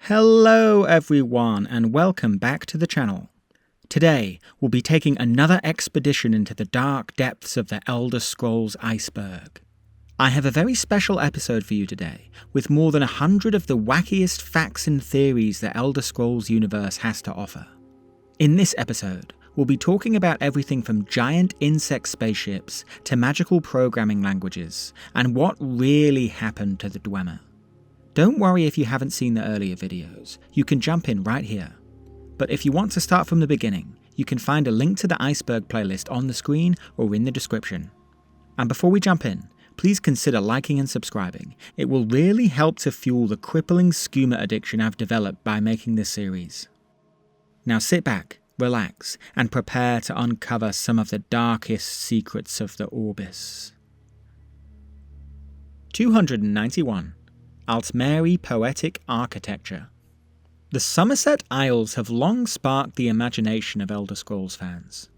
Hello everyone and welcome back to the channel. Today we'll be taking another expedition into the dark depths of the Elder Scrolls Iceberg. I have a very special episode for you today, with more than 100 of the wackiest facts and theories the Elder Scrolls universe has to offer. In this episode, we'll be talking about everything from giant insect spaceships to magical programming languages, and what really happened to the Dwemer. Don't worry if you haven't seen the earlier videos, you can jump in right here. But if you want to start from the beginning, you can find a link to the Iceberg playlist on the screen or in the description. And before we jump in, please consider liking and subscribing. It will really help to fuel the crippling Skooma addiction I've developed by making this series. Now sit back, relax, and prepare to uncover some of the darkest secrets of the Orbis. 291. Altmeri Poetic Architecture. The Somerset Isles have long sparked the imagination of Elder Scrolls fans.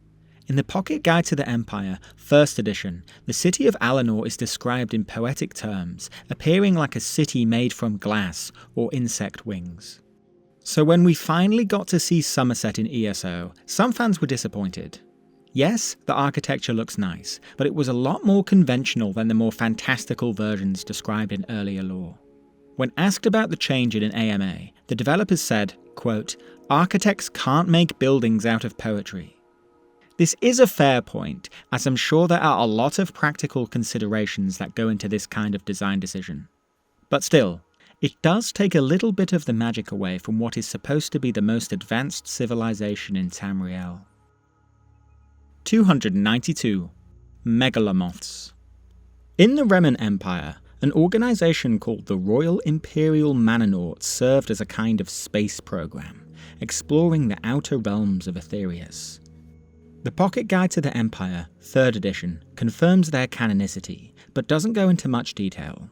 In the Pocket Guide to the Empire, 1st edition, the city of Alinor is described in poetic terms, appearing like a city made from glass or insect wings. So when we finally got to see Somerset in ESO, some fans were disappointed. Yes, the architecture looks nice, but it was a lot more conventional than the more fantastical versions described in earlier lore. When asked about the change in an AMA, the developers said, quote, "Architects can't make buildings out of poetry." This is a fair point, as I'm sure there are a lot of practical considerations that go into this kind of design decision. But still, it does take a little bit of the magic away from what is supposed to be the most advanced civilization in Tamriel. 292. Megalomoths. In the Reman Empire, an organization called the Royal Imperial Manonauts served as a kind of space program, exploring the outer realms of Aetherius. The Pocket Guide to the Empire, 3rd edition, confirms their canonicity, but doesn't go into much detail.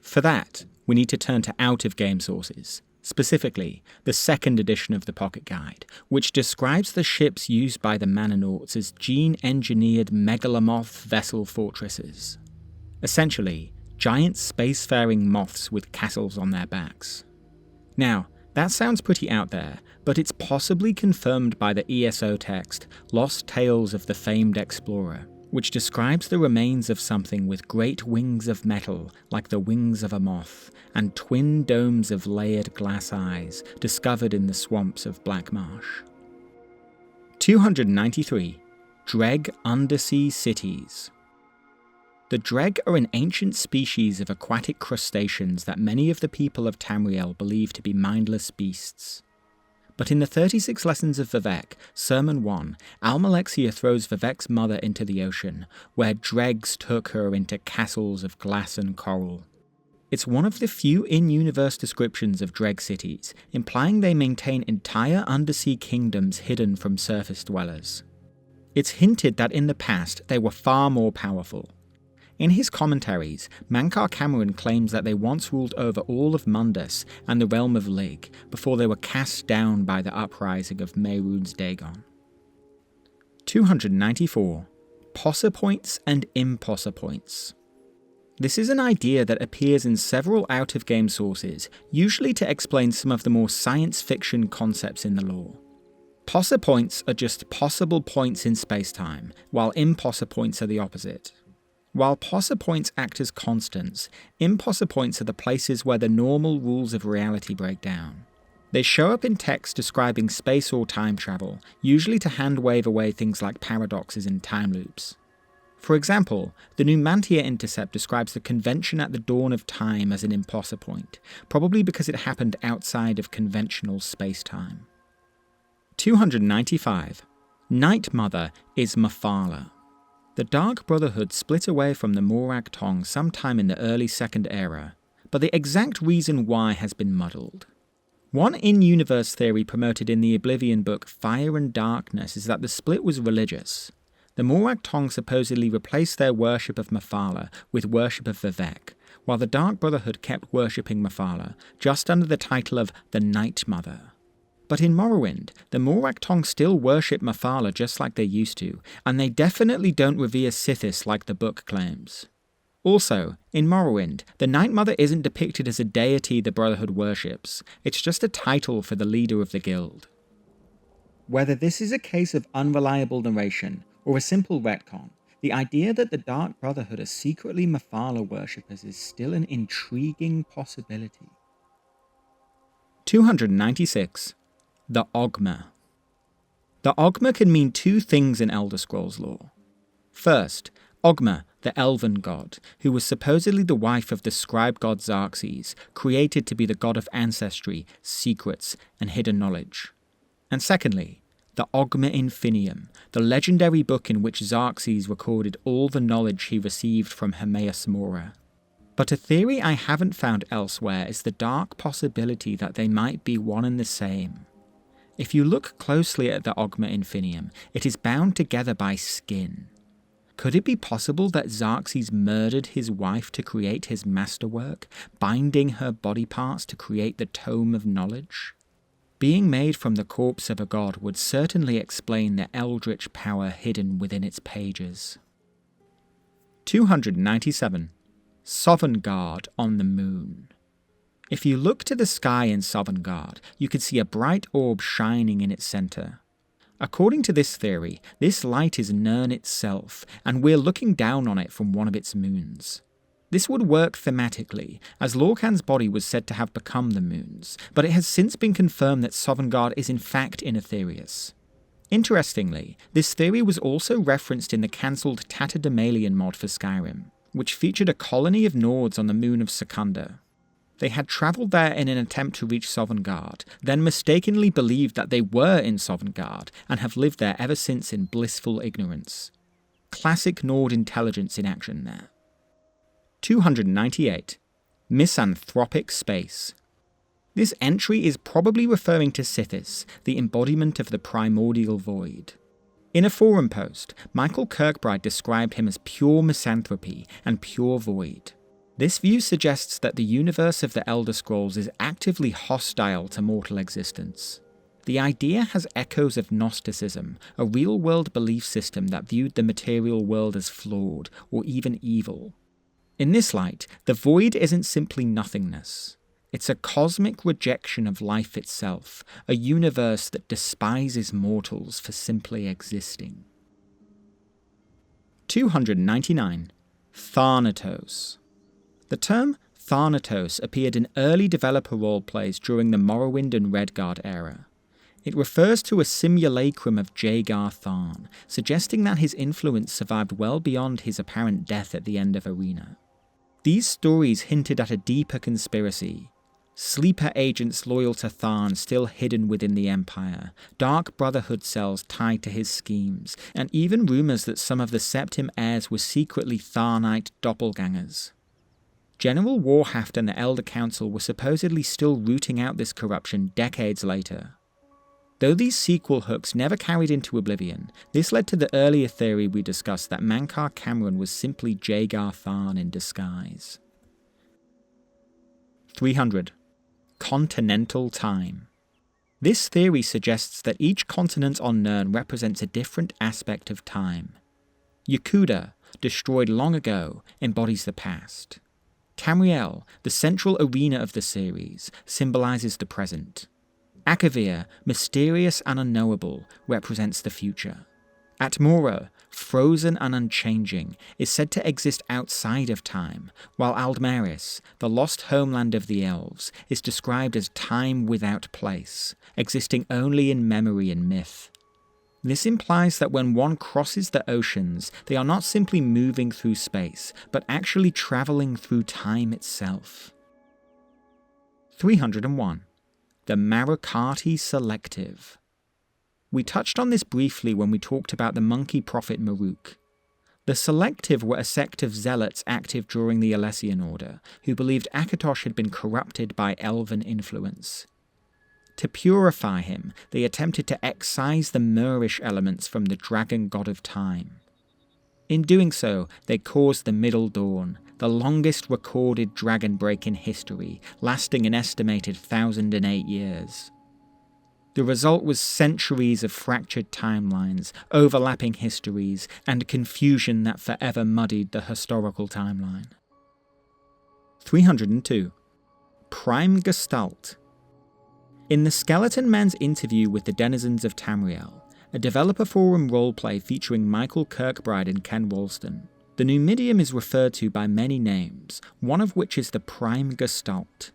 For that, we need to turn to out-of-game sources, specifically the 2nd edition of the Pocket Guide, which describes the ships used by the Manonauts as gene-engineered megalomoth vessel fortresses. Essentially, giant spacefaring moths with castles on their backs. Now, that sounds pretty out there, but it's possibly confirmed by the ESO text Lost Tales of the Famed Explorer, which describes the remains of something with great wings of metal like the wings of a moth, and twin domes of layered glass eyes discovered in the swamps of Black Marsh. 293. Dreg Undersea Cities. The Dreg are an ancient species of aquatic crustaceans that many of the people of Tamriel believe to be mindless beasts. But in the 36 Lessons of Vivec, Sermon 1, Almalexia throws Vivec's mother into the ocean, where dregs took her into castles of glass and coral. It's one of the few in-universe descriptions of Dreg cities, implying they maintain entire undersea kingdoms hidden from surface dwellers. It's hinted that in the past they were far more powerful. In his commentaries, Mankar Cameron claims that they once ruled over all of Mundus and the realm of Lig before they were cast down by the uprising of Mehrunes Dagon. 294. Possipoints and impossipoints. This is an idea that appears in several out-of-game sources, usually to explain some of the more science fiction concepts in the lore. Possipoints are just possible points in space-time, while impossipoints are the opposite. While possipoints act as constants, impossipoints are the places where the normal rules of reality break down. They show up in texts describing space or time travel, usually to hand-wave away things like paradoxes and time loops. For example, the Numantia intercept describes the convention at the dawn of time as an impossipoint, probably because it happened outside of conventional space-time. 295. Night Mother is Mephala. The Dark Brotherhood split away from the Morag Tong sometime in the early 2nd Era, but the exact reason why has been muddled. One in-universe theory promoted in the Oblivion book Fire and Darkness is that the split was religious. The Morag Tong supposedly replaced their worship of Mephala with worship of Vivec, while the Dark Brotherhood kept worshipping Mephala, just under the title of the Night Mother. But in Morrowind, the Morag Tong still worship Mephala just like they used to, and they definitely don't revere Sithis like the book claims. Also, in Morrowind, the Night Mother isn't depicted as a deity the Brotherhood worships, it's just a title for the leader of the guild. Whether this is a case of unreliable narration or a simple retcon, the idea that the Dark Brotherhood are secretly Mephala worshippers is still an intriguing possibility. 296. The Ogma. The Ogma can mean two things in Elder Scrolls lore. First, Ogma, the elven god, who was supposedly the wife of the scribe god Xerxes, created to be the god of ancestry, secrets, and hidden knowledge. And secondly, the Ogma Infinium, the legendary book in which Xerxes recorded all the knowledge he received from Hermaeus Mora. But a theory I haven't found elsewhere is the dark possibility that they might be one and the same. If you look closely at the Ogma Infinium, it is bound together by skin. Could it be possible that Xerxes murdered his wife to create his masterwork, binding her body parts to create the Tome of Knowledge? Being made from the corpse of a god would certainly explain the eldritch power hidden within its pages. 297. Sovngarde on the Moon. If you look to the sky in Sovngarde, you can see a bright orb shining in its centre. According to this theory, this light is Nirn itself, and we're looking down on it from one of its moons. This would work thematically, as Lorkhan's body was said to have become the moon's, but it has since been confirmed that Sovngarde is in fact in Aetherius. Interestingly, this theory was also referenced in the cancelled Tatterdemalion mod for Skyrim, which featured a colony of Nords on the moon of Secunda. They had travelled there in an attempt to reach Sovngarde, then mistakenly believed that they were in Sovngarde, and have lived there ever since in blissful ignorance. Classic Nord intelligence in action there. 298. Misanthropic Space. This entry is probably referring to Sithis, the embodiment of the primordial void. In a forum post, Michael Kirkbride described him as pure misanthropy and pure void. This view suggests that the universe of the Elder Scrolls is actively hostile to mortal existence. The idea has echoes of Gnosticism, a real-world belief system that viewed the material world as flawed or even evil. In this light, the void isn't simply nothingness. It's a cosmic rejection of life itself, a universe that despises mortals for simply existing. 299. Thanatos. The term Thanatos appeared in early developer roleplays during the Morrowind and Redguard era. It refers to a simulacrum of Jagar Tharn, suggesting that his influence survived well beyond his apparent death at the end of Arena. These stories hinted at a deeper conspiracy. Sleeper agents loyal to Tharn still hidden within the Empire, Dark Brotherhood cells tied to his schemes, and even rumours that some of the Septim heirs were secretly Tharnite doppelgangers. General Warhaft and the Elder Council were supposedly still rooting out this corruption decades later. Though these sequel hooks never carried into oblivion, this led to the earlier theory we discussed that Mankar Cameron was simply Jagar Tharn in disguise. 300. Continental Time. This theory suggests that each continent on Nirn represents a different aspect of time. Yakuda, destroyed long ago, embodies the past. Tamriel, the central arena of the series, symbolizes the present. Akavir, mysterious and unknowable, represents the future. Atmora, frozen and unchanging, is said to exist outside of time, while Aldmeris, the lost homeland of the elves, is described as time without place, existing only in memory and myth. This implies that when one crosses the oceans, they are not simply moving through space, but actually travelling through time itself. 301. The Marukati Selective. We touched on this briefly when we talked about the monkey prophet Maruk. The Selective were a sect of zealots active during the Alessian Order, who believed Akatosh had been corrupted by elven influence. To purify him, they attempted to excise the Murish elements from the dragon god of time. In doing so, they caused the Middle Dawn, the longest recorded dragon break in history, lasting an estimated 1,008 years. The result was centuries of fractured timelines, overlapping histories, and confusion that forever muddied the historical timeline. 302. Prime Gestalt. In the Skeleton Men's interview with the denizens of Tamriel, a developer forum roleplay featuring Michael Kirkbride and Ken Walston, the Numidium is referred to by many names, one of which is the Prime Gestalt.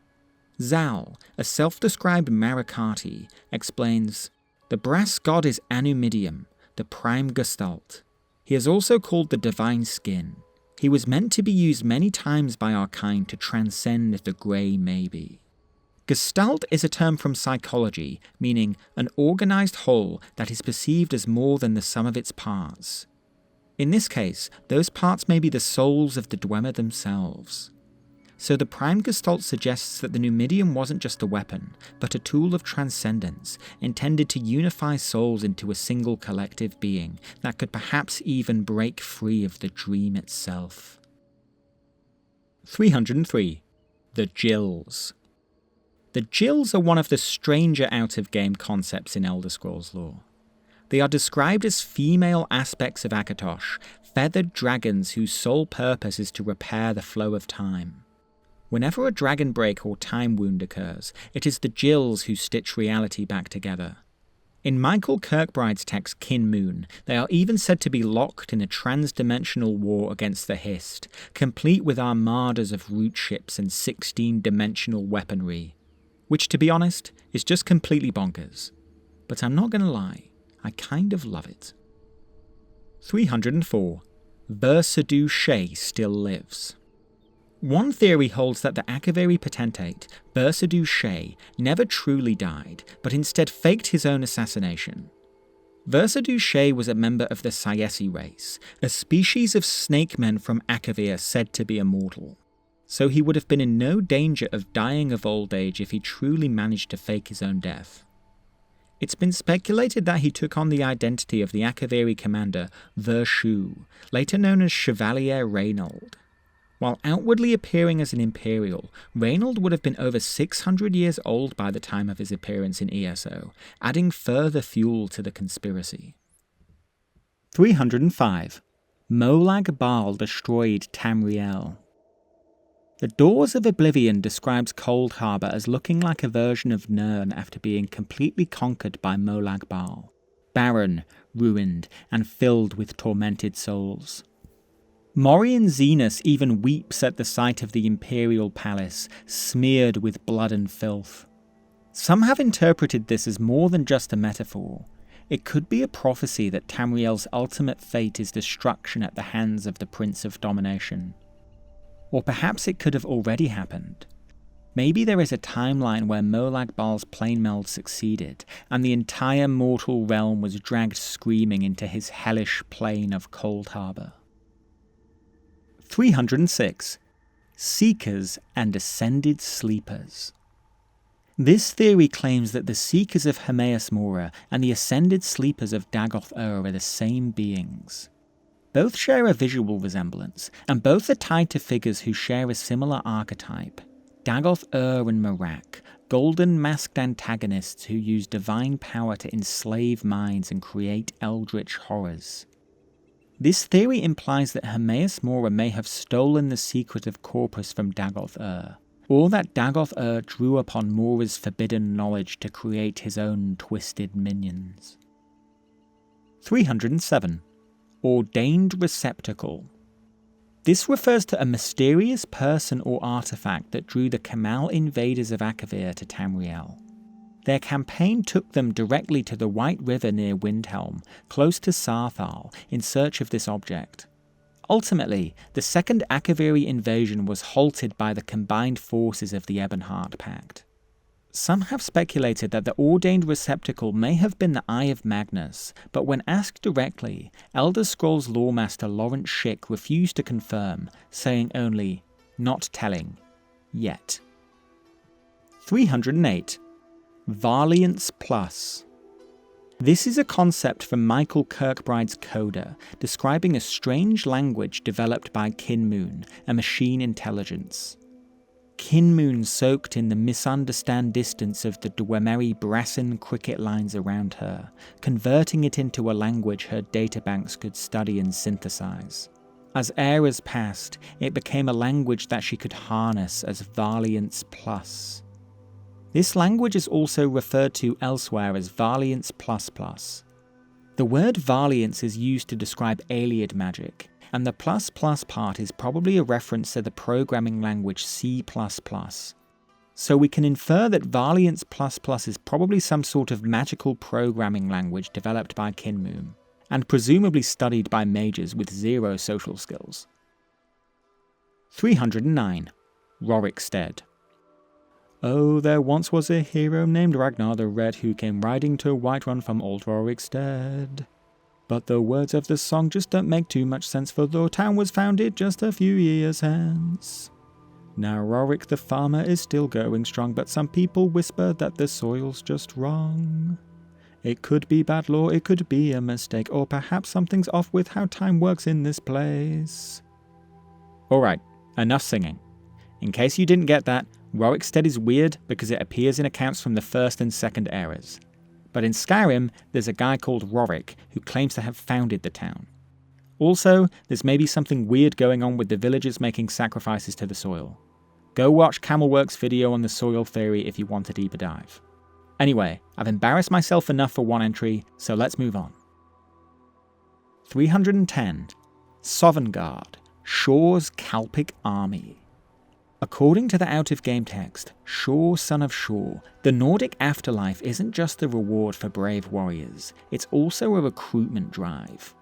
Zal, a self-described Marikati, explains, "The brass god is Anumidium, the Prime Gestalt. He is also called the Divine Skin. He was meant to be used many times by our kind to transcend the grey maybe." Gestalt is a term from psychology, meaning an organised whole that is perceived as more than the sum of its parts. In this case, those parts may be the souls of the Dwemer themselves. So the Prime Gestalt suggests that the Numidium wasn't just a weapon, but a tool of transcendence, intended to unify souls into a single collective being that could perhaps even break free of the dream itself. 303. The Gills. The Gills are one of the stranger out-of-game concepts in Elder Scrolls lore. They are described as female aspects of Akatosh, feathered dragons whose sole purpose is to repair the flow of time. Whenever a dragon break or time wound occurs, it is the Gills who stitch reality back together. In Michael Kirkbride's text Kin Moon, they are even said to be locked in a trans-dimensional war against the Hist, complete with armadas of root ships and 16-dimensional weaponry. Which, to be honest, is just completely bonkers. But I'm not gonna lie, I kind of love it. 304. Versadu Shay still lives. One theory holds that the Akaviri potentate, Versadu Shay, never truly died, but instead faked his own assassination. Versadu Shay was a member of the Sayesi race, a species of snake men from Akavir said to be immortal. So he would have been in no danger of dying of old age if he truly managed to fake his own death. It's been speculated that he took on the identity of the Akaviri commander Vershu, later known as Chevalier Reynold. While outwardly appearing as an Imperial, Reynold would have been over 600 years old by the time of his appearance in ESO, adding further fuel to the conspiracy. 305. Molag Bal destroyed Tamriel. The Doors of Oblivion describes Cold Harbour as looking like a version of Nirn after being completely conquered by Molag Bal, barren, ruined, and filled with tormented souls. Morian Zenus even weeps at the sight of the Imperial Palace, smeared with blood and filth. Some have interpreted this as more than just a metaphor. It could be a prophecy that Tamriel's ultimate fate is destruction at the hands of the Prince of Domination. Or perhaps it could have already happened. Maybe there is a timeline where Molag Bal's plane meld succeeded, and the entire mortal realm was dragged screaming into his hellish plane of Cold Harbour. 306. Seekers and Ascended Sleepers. This theory claims that the Seekers of Hermaeus Mora and the Ascended Sleepers of Dagoth-Ur are the same beings. Both share a visual resemblance, and both are tied to figures who share a similar archetype. Dagoth-Ur and Merak, golden masked antagonists who use divine power to enslave minds and create eldritch horrors. This theory implies that Hermaeus Mora may have stolen the secret of Corpus from Dagoth-Ur, or that Dagoth-Ur drew upon Mora's forbidden knowledge to create his own twisted minions. 307. Ordained Receptacle. This refers to a mysterious person or artifact that drew the Kamal invaders of Akavir to Tamriel. Their campaign took them directly to the White River near Windhelm, close to Sarthal, in search of this object. Ultimately, the second Akaviri invasion was halted by the combined forces of the Ebonheart Pact. Some have speculated that the ordained receptacle may have been the Eye of Magnus, but when asked directly, Elder Scrolls loremaster Lawrence Schick refused to confirm, saying only, "Not telling. Yet." 308. Valiance Plus. This is a concept from Michael Kirkbride's Coda, describing a strange language developed by Kin Moon, a machine intelligence. Kinmoon soaked in the misunderstand distance of the Dwemer Brassen cricket lines around her, converting it into a language her databanks could study and synthesize. As eras passed, it became a language that she could harness as Valiance Plus. This language is also referred to elsewhere as Valiance ++. The word Valiance is used to describe Ayleid magic, and the ++ part is probably a reference to the programming language C++. So we can infer that Valiance ++ is probably some sort of magical programming language developed by Kinmoon, and presumably studied by mages with 0 social skills. 309. Rorikstead. Oh, there once was a hero named Ragnar the Red who came riding to Whiterun from old Rorikstead. But the words of the song just don't make too much sense, for the town was founded just a few years hence. Now Rorik the farmer is still going strong, but some people whisper that the soil's just wrong. It could be bad law, it could be a mistake, or perhaps something's off with how time works in this place. Alright, enough singing. In case you didn't get that, Rorikstead is weird because it appears in accounts from the 1st and 2nd eras. But in Skyrim, there's a guy called Rorik who claims to have founded the town. Also, there's maybe something weird going on with the villagers making sacrifices to the soil. Go watch Camelwork's video on the soil theory if you want a deeper dive. Anyway, I've embarrassed myself enough for one entry, so let's move on. 310. Sovngarde, Shor's Kalpic army. According to the out-of-game text, Shor, son of Shor, the Nordic afterlife isn't just a reward for brave warriors, it's also a recruitment drive.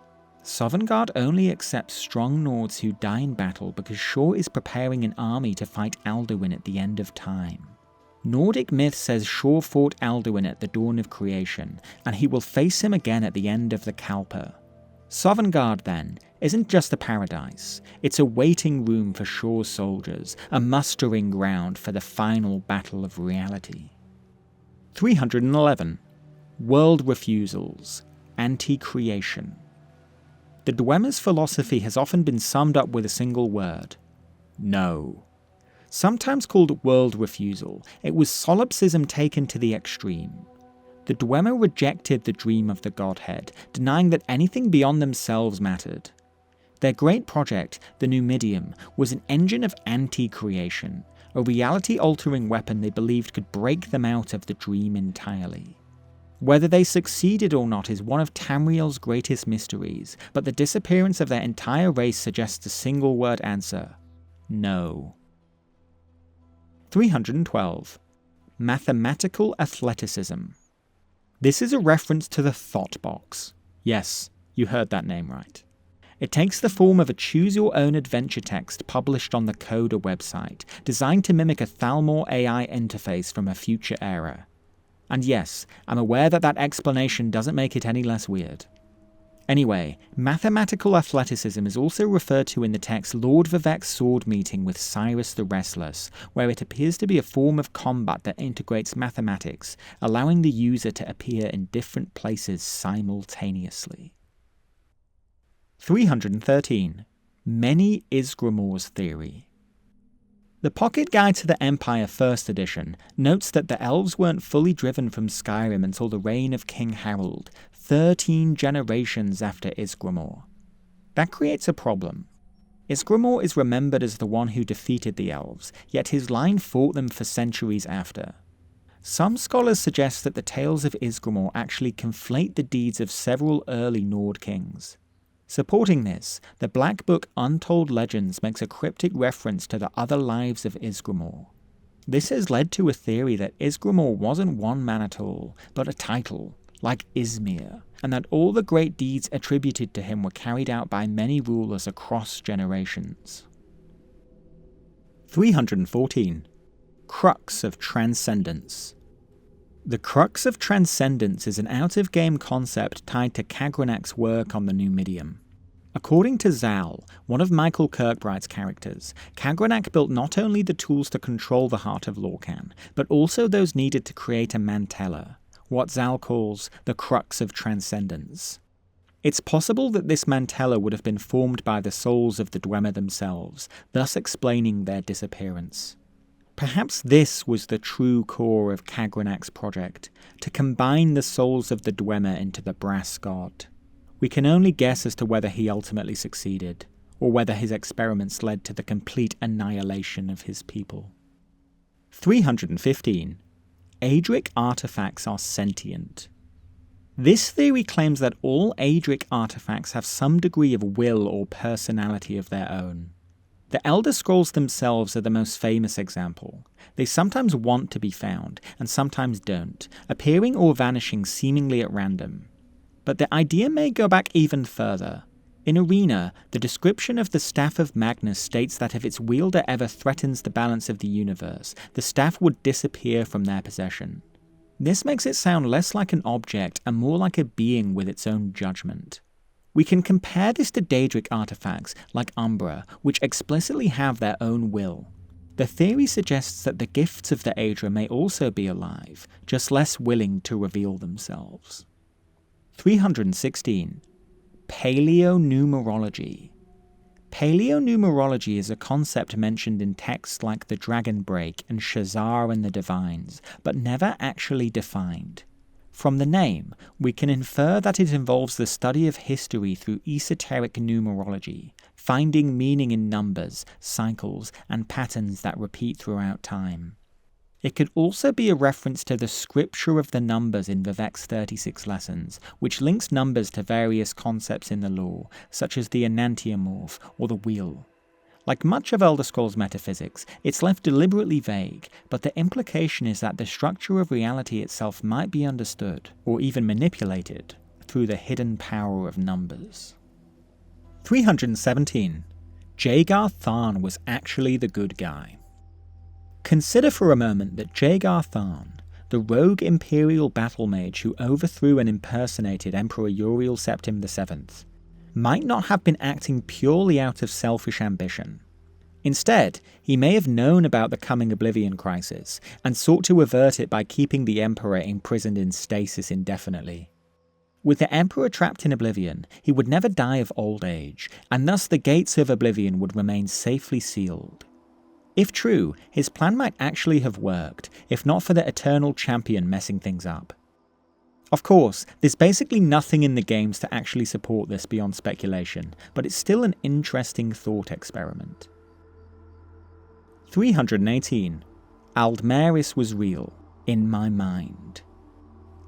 Sovngarde only accepts strong Nords who die in battle because Shor is preparing an army to fight Alduin at the end of time. Nordic myth says Shor fought Alduin at the dawn of creation, and he will face him again at the end of the Kalpa. Sovngarde, then, isn't just a paradise, it's a waiting room for Shor's soldiers, a mustering ground for the final battle of reality. 311. World refusals, anti-creation. The Dwemer's philosophy has often been summed up with a single word: no. Sometimes called world refusal, it was solipsism taken to the extreme. The Dwemer rejected the dream of the Godhead, denying that anything beyond themselves mattered. Their great project, the Numidium, was an engine of anti-creation, a reality-altering weapon they believed could break them out of the dream entirely. Whether they succeeded or not is one of Tamriel's greatest mysteries, but the disappearance of their entire race suggests a single-word answer: no. 312. Mathematical athleticism. This is a reference to the Thought Box. Yes, you heard that name right. It takes the form of a choose-your-own-adventure text published on the Coda website, designed to mimic a Thalmor AI interface from a future era. And yes, I'm aware that that explanation doesn't make it any less weird. Anyway, mathematical athleticism is also referred to in the text Lord Vivek's sword meeting with Cyrus the Restless, where it appears to be a form of combat that integrates mathematics, allowing the user to appear in different places simultaneously. 313. Many Isgramor's theory. The Pocket Guide to the Empire 1st edition notes that the elves weren't fully driven from Skyrim until the reign of King Harold, 13 generations after Isgramor. That creates a problem. Isgramor is remembered as the one who defeated the elves, yet his line fought them for centuries after. Some scholars suggest that the tales of Isgramor actually conflate the deeds of several early Nord kings. Supporting this, the Black Book Untold Legends makes a cryptic reference to the other lives of Isgramor. This has led to a theory that Isgramor wasn't one man at all, but a title, like Izmir, and that all the great deeds attributed to him were carried out by many rulers across generations. 314. Crux of Transcendence. The Crux of Transcendence is an out-of-game concept tied to Kagranak's work on the Numidium. According to Zal, one of Michael Kirkbride's characters, Kagranak built not only the tools to control the heart of Lorkhan, but also those needed to create a mantella, what Zal calls the Crux of Transcendence. It's possible that this mantella would have been formed by the souls of the Dwemer themselves, thus explaining their disappearance. Perhaps this was the true core of Kagranak's project, to combine the souls of the Dwemer into the brass god. We can only guess as to whether he ultimately succeeded, or whether his experiments led to the complete annihilation of his people. 315. Aedric artifacts are sentient. This theory claims that all Aedric artifacts have some degree of will or personality of their own. The Elder Scrolls themselves are the most famous example. They sometimes want to be found, and sometimes don't, appearing or vanishing seemingly at random. But the idea may go back even further. In Arena, the description of the Staff of Magnus states that if its wielder ever threatens the balance of the universe, the staff would disappear from their possession. This makes it sound less like an object and more like a being with its own judgment. We can compare this to Daedric artifacts like Umbra, which explicitly have their own will. The theory suggests that the gifts of the Aedra may also be alive, just less willing to reveal themselves. 316. Paleonumerology. Paleonumerology is a concept mentioned in texts like the Dragon Break and Shazar and the Divines, but never actually defined. From the name, we can infer that it involves the study of history through esoteric numerology, finding meaning in numbers, cycles, and patterns that repeat throughout time. It could also be a reference to the scripture of the numbers in Vivek's 36 lessons, which links numbers to various concepts in the lore, such as the enantiomorph or the wheel. Like much of Elder Scrolls metaphysics, it's left deliberately vague, but the implication is that the structure of reality itself might be understood, or even manipulated, through the hidden power of numbers. 317. Jagar Tharn was actually the good guy. Consider for a moment that Jagar Tharn, the rogue Imperial battle mage who overthrew and impersonated Emperor Uriel Septim VII, might not have been acting purely out of selfish ambition. Instead, he may have known about the coming Oblivion crisis, and sought to avert it by keeping the Emperor imprisoned in stasis indefinitely. With the Emperor trapped in Oblivion, he would never die of old age, and thus the gates of Oblivion would remain safely sealed. If true, his plan might actually have worked, if not for the Eternal Champion messing things up. Of course, there's basically nothing in the games to actually support this beyond speculation, but it's still an interesting thought experiment. 318. Aldmeris was real, in my mind.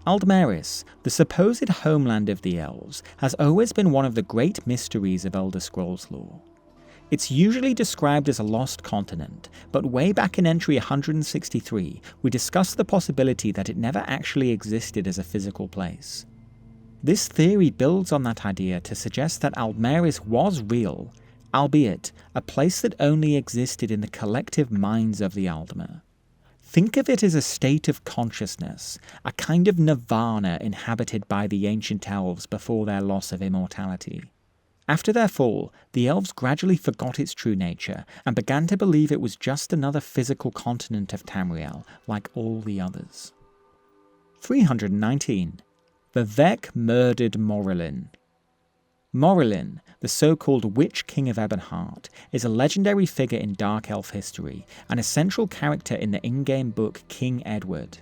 Aldmeris, the supposed homeland of the elves, has always been one of the great mysteries of Elder Scrolls lore. It's usually described as a lost continent, but way back in entry 163, we discussed the possibility that it never actually existed as a physical place. This theory builds on that idea to suggest that Aldmeris was real, albeit a place that only existed in the collective minds of the Aldmer. Think of it as a state of consciousness, a kind of nirvana inhabited by the ancient elves before their loss of immortality. After their fall, the elves gradually forgot its true nature and began to believe it was just another physical continent of Tamriel, like all the others. 319. Vivek murdered Morillin. Morillin, the so-called Witch King of Ebonheart, is a legendary figure in Dark Elf history and a central character in the in-game book King Edward.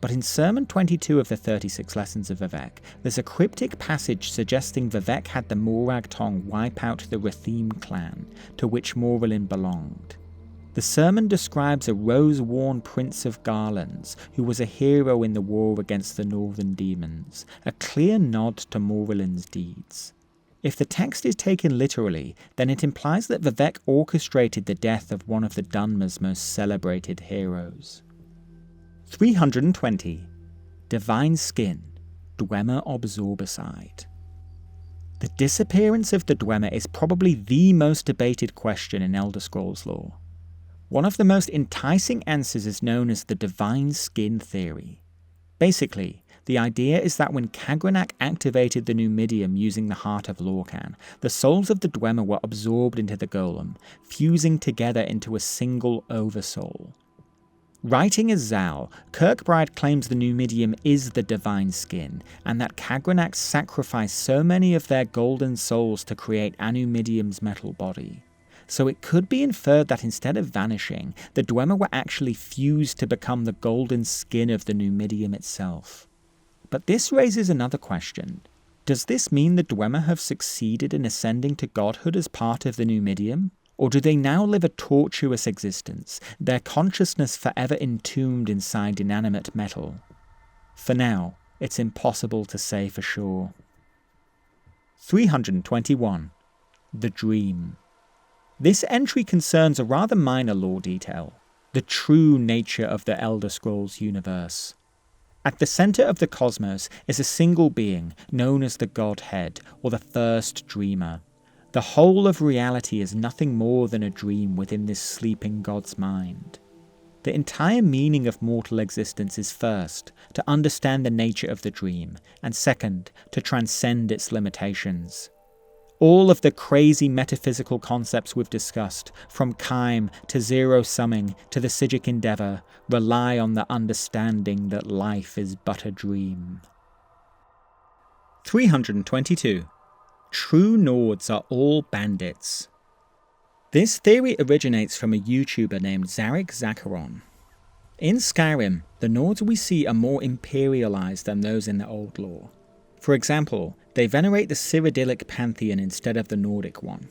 But in Sermon 22 of the 36 Lessons of Vivek, there's a cryptic passage suggesting Vivek had the Morag Tong wipe out the Rathim clan, to which Morillin belonged. The sermon describes a rose-worn Prince of Garlands, who was a hero in the war against the Northern demons, a clear nod to Morillin's deeds. If the text is taken literally, then it implies that Vivek orchestrated the death of one of the Dunmer's most celebrated heroes. 320. Divine Skin, Dwemer Absorbicide. The disappearance of the Dwemer is probably the most debated question in Elder Scrolls lore. One of the most enticing answers is known as the Divine Skin theory. Basically, the idea is that when Kagranak activated the Numidium using the Heart of Lorkhan, the souls of the Dwemer were absorbed into the golem, fusing together into a single oversoul. Writing as Zal, Kirkbride claims the Numidium is the divine skin, and that Kagranak sacrificed so many of their golden souls to create Anumidium's metal body. so it could be inferred that instead of vanishing, the Dwemer were actually fused to become the golden skin of the Numidium itself. But this raises another question. Does this mean the Dwemer have succeeded in ascending to godhood as part of the Numidium? Or do they now live a tortuous existence, their consciousness forever entombed inside inanimate metal? For now, it's impossible to say for sure. 321. The Dream. This entry concerns a rather minor lore detail, the true nature of the Elder Scrolls universe. At the center of the cosmos is a single being known as the Godhead, or the First Dreamer. The whole of reality is nothing more than a dream within this sleeping god's mind. The entire meaning of mortal existence is first, to understand the nature of the dream, and second, to transcend its limitations. All of the crazy metaphysical concepts we've discussed, from Kime to zero-summing to the Psijic endeavor, rely on the understanding that life is but a dream. 322. True Nords are all bandits. This theory originates from a YouTuber named Zarek Zacharon. In Skyrim, the Nords we see are more imperialized than those in the old lore. For example, they venerate the Cyrodiilic pantheon instead of the Nordic one.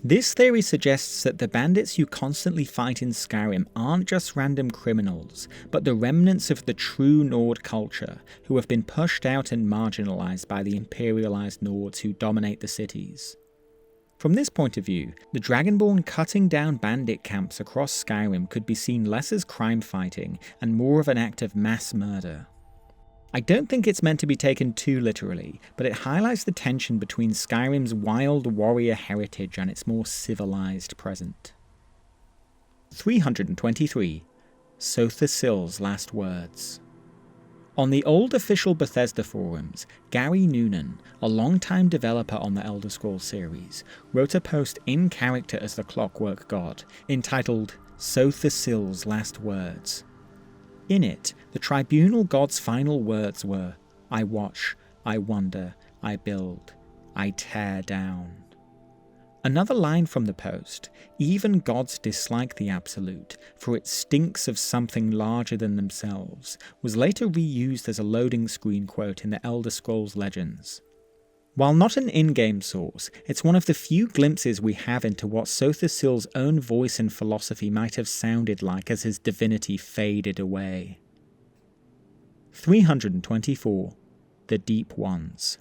This theory suggests that the bandits you constantly fight in Skyrim aren't just random criminals, but the remnants of the true Nord culture who have been pushed out and marginalized by the imperialized Nords who dominate the cities. From this point of view, the Dragonborn cutting down bandit camps across Skyrim could be seen less as crime fighting and more of an act of mass murder. I don't think it's meant to be taken too literally, but it highlights the tension between Skyrim's wild warrior heritage and its more civilized present. 323. Sotha Sil's Last Words. On the old official Bethesda forums, Gary Noonan, a longtime developer on the Elder Scrolls series, wrote a post in character as the Clockwork God, entitled Sotha Sil's Last Words. In it, the tribunal god's final words were, "I watch, I wonder, I build, I tear down." Another line from the post, "Even gods dislike the Absolute, for it stinks of something larger than themselves," was later reused as a loading screen quote in the Elder Scrolls Legends. While not an in-game source, it's one of the few glimpses we have into what Sotha Sil's own voice and philosophy might have sounded like as his divinity faded away. 324. The Deep Ones.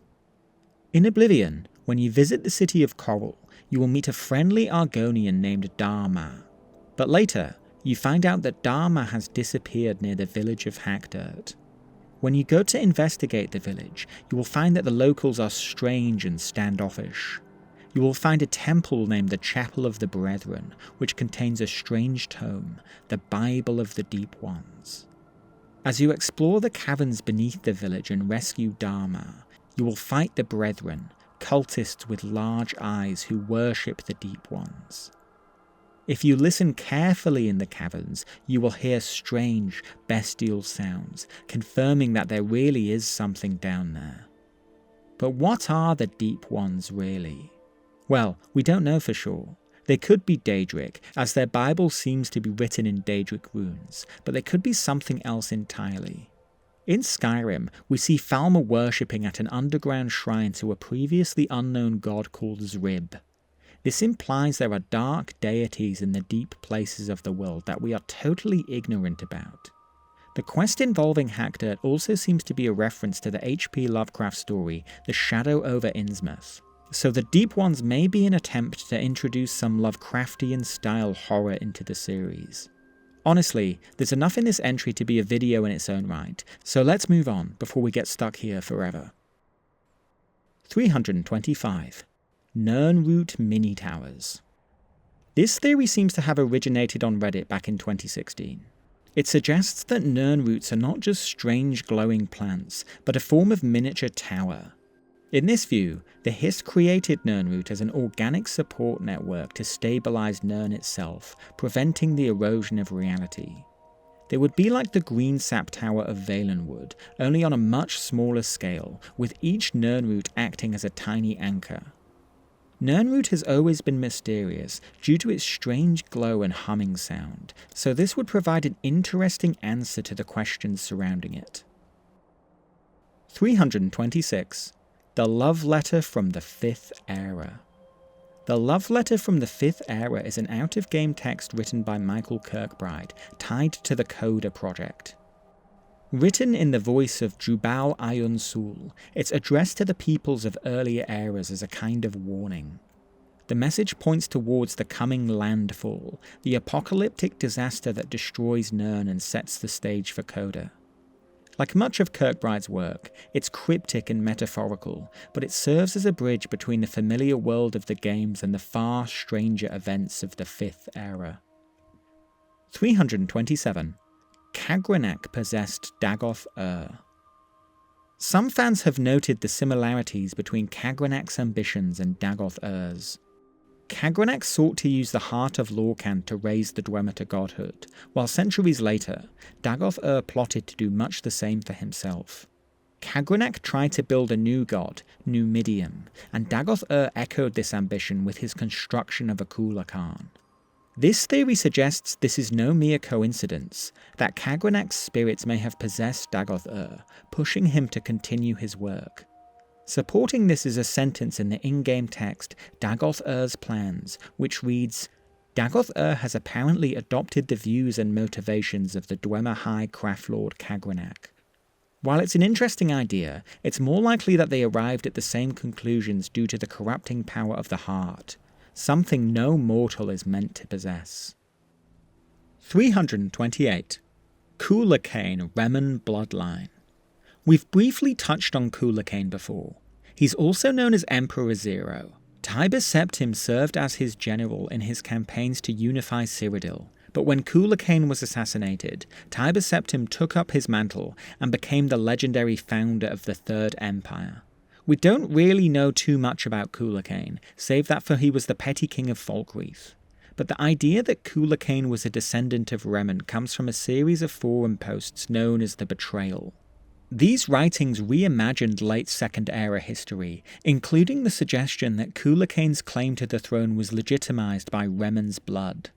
In Oblivion, when you visit the city of Coral, you will meet a friendly Argonian named Dharma. But later, you find out that Dharma has disappeared near the village of Hackdirt. When you go to investigate the village, you will find that the locals are strange and standoffish. You will find a temple named the Chapel of the Brethren, which contains a strange tome, the Bible of the Deep Ones. As you explore the caverns beneath the village and rescue Dharma, you will fight the Brethren, cultists with large eyes who worship the Deep Ones. If you listen carefully in the caverns, you will hear strange, bestial sounds, confirming that there really is something down there. But what are the Deep Ones really? Well, we don't know for sure. They could be Daedric, as their Bible seems to be written in Daedric runes, but they could be something else entirely. In Skyrim, we see Falmer worshipping at an underground shrine to a previously unknown god called Zrib. This implies there are dark deities in the deep places of the world that we are totally ignorant about. The quest involving Hackdirt also seems to be a reference to the H.P. Lovecraft story, The Shadow over Innsmouth. So the Deep Ones may be an attempt to introduce some Lovecraftian-style horror into the series. Honestly, there's enough in this entry to be a video in its own right, so let's move on before we get stuck here forever. 325. Nirnroot Mini-Towers. This theory seems to have originated on Reddit back in 2016. It suggests that Nirnroots are not just strange glowing plants, but a form of miniature tower. In this view, the Hiss created Nirnroot as an organic support network to stabilize Nirn itself, preventing the erosion of reality. They would be like the Green Sap Tower of Valenwood, only on a much smaller scale, with each Nirnroot acting as a tiny anchor. Nirnroot has always been mysterious due to its strange glow and humming sound, so this would provide an interesting answer to the questions surrounding it. 326. The Love Letter from the Fifth Era. The Love Letter from the Fifth Era is an out-of-game text written by Michael Kirkbride, tied to the Coda project. Written in the voice of Jubal Ayun Sul, it's addressed to the peoples of earlier eras as a kind of warning. The message points towards the coming landfall, the apocalyptic disaster that destroys Nirn and sets the stage for Coda. Like much of Kirkbride's work, it's cryptic and metaphorical, but it serves as a bridge between the familiar world of the games and the far stranger events of the Fifth Era. 327. Kagrenac possessed Dagoth-Ur. Some fans have noted the similarities between Kagrenac's ambitions and Dagoth-Ur's. Kagrenac sought to use the heart of Lorkhan to raise the Dwemer to godhood, while centuries later, Dagoth-Ur plotted to do much the same for himself. Kagrenac tried to build a new god, Numidium, and Dagoth-Ur echoed this ambition with his construction of a Kula Khan. This theory suggests this is no mere coincidence, that Kagrenac's spirits may have possessed Dagoth-Ur, pushing him to continue his work. Supporting this is a sentence in the in-game text Dagoth-Ur's Plans, which reads, Dagoth-Ur has apparently adopted the views and motivations of the Dwemer High Craftlord Kagrenac. While it's an interesting idea, it's more likely that they arrived at the same conclusions due to the corrupting power of the heart, something no mortal is meant to possess. 328. Kulakane Remen Bloodline. We've briefly touched on Kulakane before. He's also known as Emperor Zero. Tiber Septim served as his general in his campaigns to unify Cyrodiil, but when Kulakane was assassinated, Tiber Septim took up his mantle and became the legendary founder of the Third Empire. We don't really know too much about Kulakane, save that he was the petty king of Falkreath. But the idea that Kulakane was a descendant of Remen comes from a series of forum posts known as the Betrayal. These writings reimagined late Second Era history, including the suggestion that Kulakane's claim to the throne was legitimized by Remen's blood.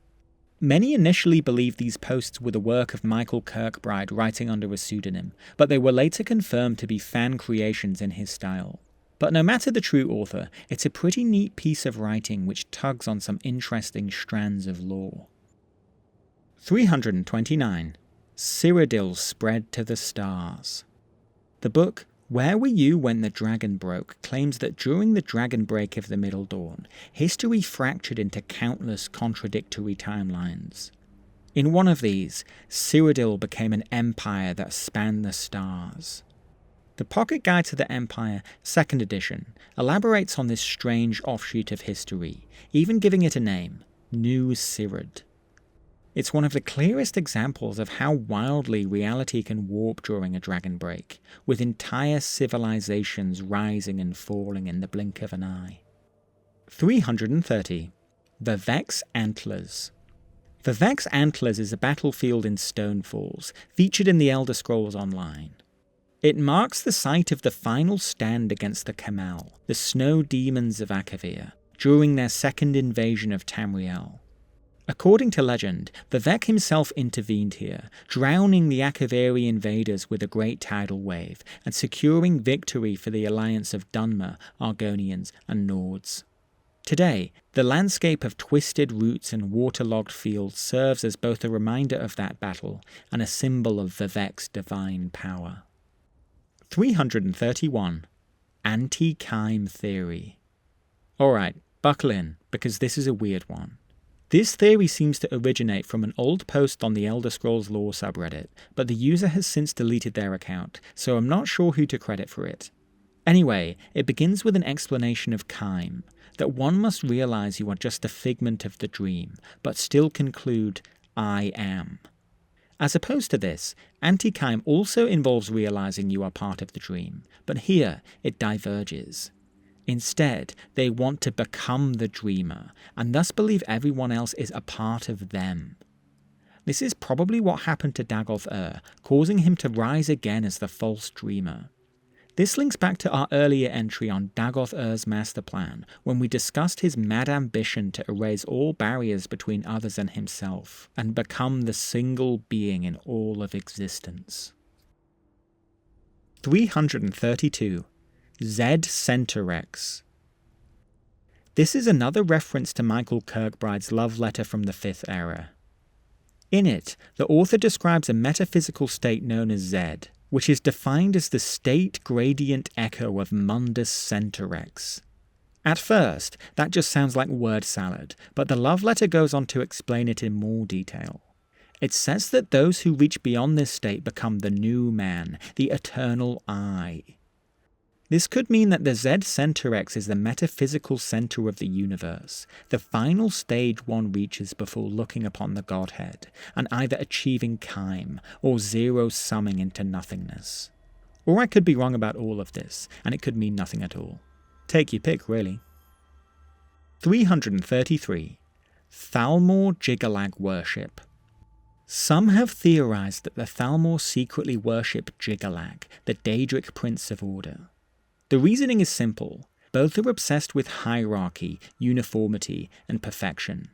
Many initially believed these posts were the work of Michael Kirkbride writing under a pseudonym, but they were later confirmed to be fan creations in his style. But no matter the true author, it's a pretty neat piece of writing which tugs on some interesting strands of lore. 329. Cyrodiil Spread to the Stars. The book, Where Were You When the Dragon Broke, claims that during the Dragon Break of the Middle Dawn, history fractured into countless contradictory timelines. In one of these, Cyrodiil became an empire that spanned the stars. The Pocket Guide to the Empire, 2nd edition, elaborates on this strange offshoot of history, even giving it a name, New Cyrod. It's one of the clearest examples of how wildly reality can warp during a dragon break, with entire civilizations rising and falling in the blink of an eye. 330. Vivek's Antlers. Vivek's Antlers is a battlefield in Stonefalls, featured in the Elder Scrolls Online. It marks the site of the final stand against the Kamal, the snow demons of Akavir, during their second invasion of Tamriel. According to legend, Vivek himself intervened here, drowning the Akaviri invaders with a great tidal wave, and securing victory for the alliance of Dunmer, Argonians, and Nords. Today, the landscape of twisted roots and waterlogged fields serves as both a reminder of that battle and a symbol of Vivek's divine power. 331. Anti-Kime Theory. Alright, buckle in, because this is a weird one. This theory seems to originate from an old post on the Elder Scrolls Lore subreddit, but the user has since deleted their account, so I'm not sure who to credit for it. Anyway, it begins with an explanation of Kime, that one must realize you are just a figment of the dream, but still conclude, I am. As opposed to this, Anti-Kime also involves realizing you are part of the dream, but here it diverges. Instead, they want to become the dreamer, and thus believe everyone else is a part of them. This is probably what happened to Dagoth-Ur, causing him to rise again as the false dreamer. This links back to our earlier entry on Dagoth Ur's master plan, when we discussed his mad ambition to erase all barriers between others and himself, and become the single being in all of existence. 332. Zed Centarex. This is another reference to Michael Kirkbride's love letter from the 5th era. In it, the author describes a metaphysical state known as Zed, which is defined as the state gradient echo of Mundus Centarex. At first, that just sounds like word salad, but the love letter goes on to explain it in more detail. It says that those who reach beyond this state become the new man, the eternal I. This could mean that the Zed Centarex is the metaphysical center of the universe, the final stage one reaches before looking upon the Godhead, and either achieving Kaim or zero-summing into nothingness. Or I could be wrong about all of this, and it could mean nothing at all. Take your pick, really. 333. Thalmor Jiggalag Worship. Some have theorized that the Thalmor secretly worship Jiggalag, the Daedric Prince of Order. The reasoning is simple. Both are obsessed with hierarchy, uniformity, and perfection.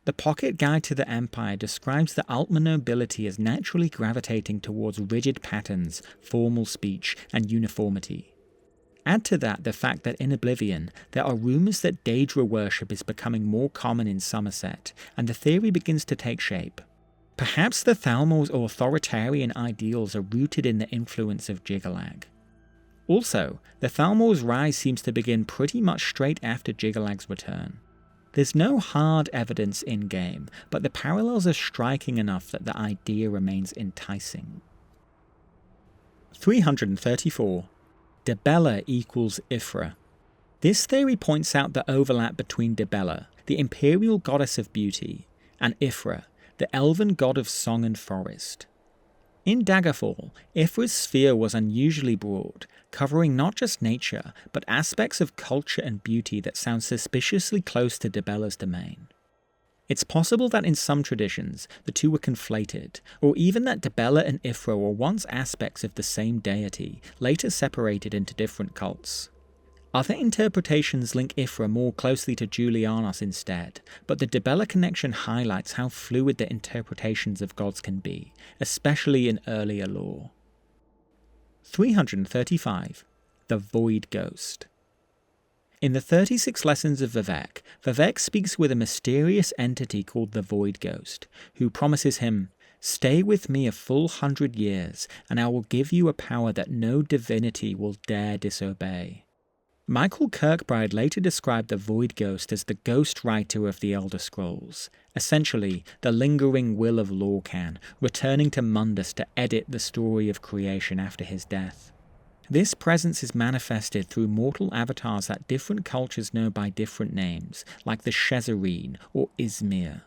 The Pocket Guide to the Empire describes the Altmer nobility as naturally gravitating towards rigid patterns, formal speech, and uniformity. Add to that the fact that in Oblivion, there are rumours that Daedra worship is becoming more common in Somerset, and the theory begins to take shape. Perhaps the Thalmor's authoritarian ideals are rooted in the influence of Jiggalag. Also, the Thalmor's rise seems to begin pretty much straight after Jiggalag's return. There's no hard evidence in-game, but the parallels are striking enough that the idea remains enticing. 334. Dibella equals Ifra. This theory points out the overlap between Dibella, the imperial goddess of beauty, and Ifra, the elven god of song and forest. In Daggerfall, Ifra's sphere was unusually broad, covering not just nature, but aspects of culture and beauty that sound suspiciously close to Dibella's domain. It's possible that in some traditions, the two were conflated, or even that Dibella and Ifra were once aspects of the same deity, later separated into different cults. Other interpretations link Ifra more closely to Julianos instead, but the Dibella connection highlights how fluid the interpretations of gods can be, especially in earlier lore. 335. The Void Ghost. In the 36 Lessons of Vivek, Vivek speaks with a mysterious entity called the Void Ghost, who promises him, "Stay with me a full 100 years, and I will give you a power that no divinity will dare disobey." Michael Kirkbride later described the Void Ghost as the ghost writer of the Elder Scrolls, essentially the lingering will of Lorcan, returning to Mundus to edit the story of creation after his death. This presence is manifested through mortal avatars that different cultures know by different names, like the Shezarene or Izmir.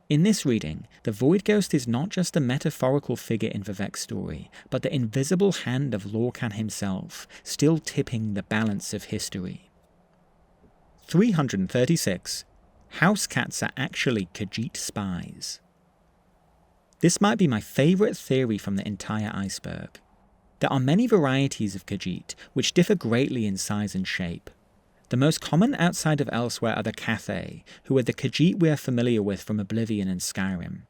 In this reading, the Void Ghost is not just a metaphorical figure in Vivek's story, but the invisible hand of Lorcan himself, still tipping the balance of history. 336. House cats are actually Khajiit spies. This might be my favourite theory from the entire Iceberg. There are many varieties of Khajiit, which differ greatly in size and shape. The most common outside of Elsewhere are the Cathay, who are the Khajiit we are familiar with from Oblivion and Skyrim.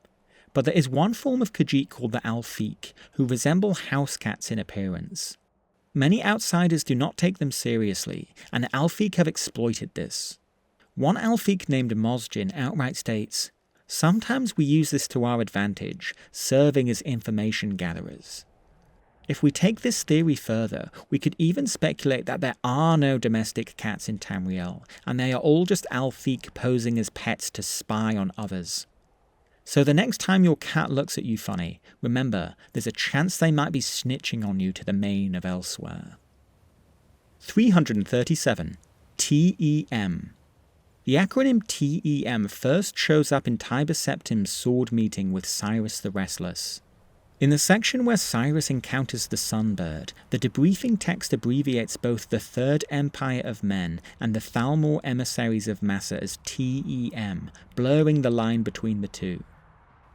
But there is one form of Khajiit called the Alfiq, who resemble house cats in appearance. Many outsiders do not take them seriously, and the Alfiq have exploited this. One Alfiq named Mosjin outright states, "Sometimes we use this to our advantage, serving as information gatherers." If we take this theory further, we could even speculate that there are no domestic cats in Tamriel, and they are all just Alfiq posing as pets to spy on others. So the next time your cat looks at you funny, remember, there's a chance they might be snitching on you to the main of Elsewhere. 337. TEM. The acronym TEM first shows up in Tiber Septim's sword meeting with Cyrus the Restless. In the section where Cyrus encounters the Sunbird, the debriefing text abbreviates both the Third Empire of Men and the Thalmor emissaries of Massa as TEM, blurring the line between the two.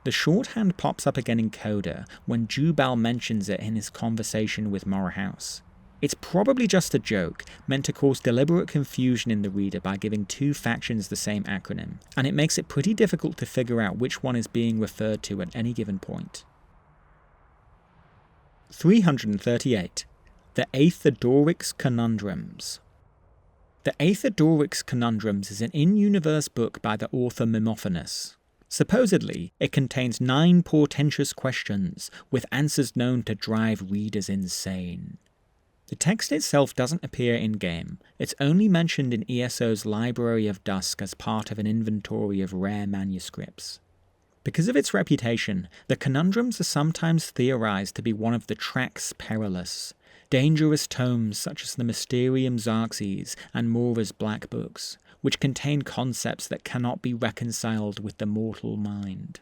The shorthand pops up again in Coda when Jubal mentions it in his conversation with Morehouse. It's probably just a joke, meant to cause deliberate confusion in the reader by giving two factions the same acronym, and it makes it pretty difficult to figure out which one is being referred to at any given point. 338. The Aethodorix Conundrums. The Aethodorix Conundrums is an in-universe book by the author Mimophanes. Supposedly, it contains 9 portentous questions, with answers known to drive readers insane. The text itself doesn't appear in-game, it's only mentioned in ESO's Library of Dusk as part of an inventory of rare manuscripts. Because of its reputation, the conundrums are sometimes theorized to be one of the Trax Perilous, dangerous tomes such as the Mysterium Xarxes and Mora's Black Books, which contain concepts that cannot be reconciled with the mortal mind.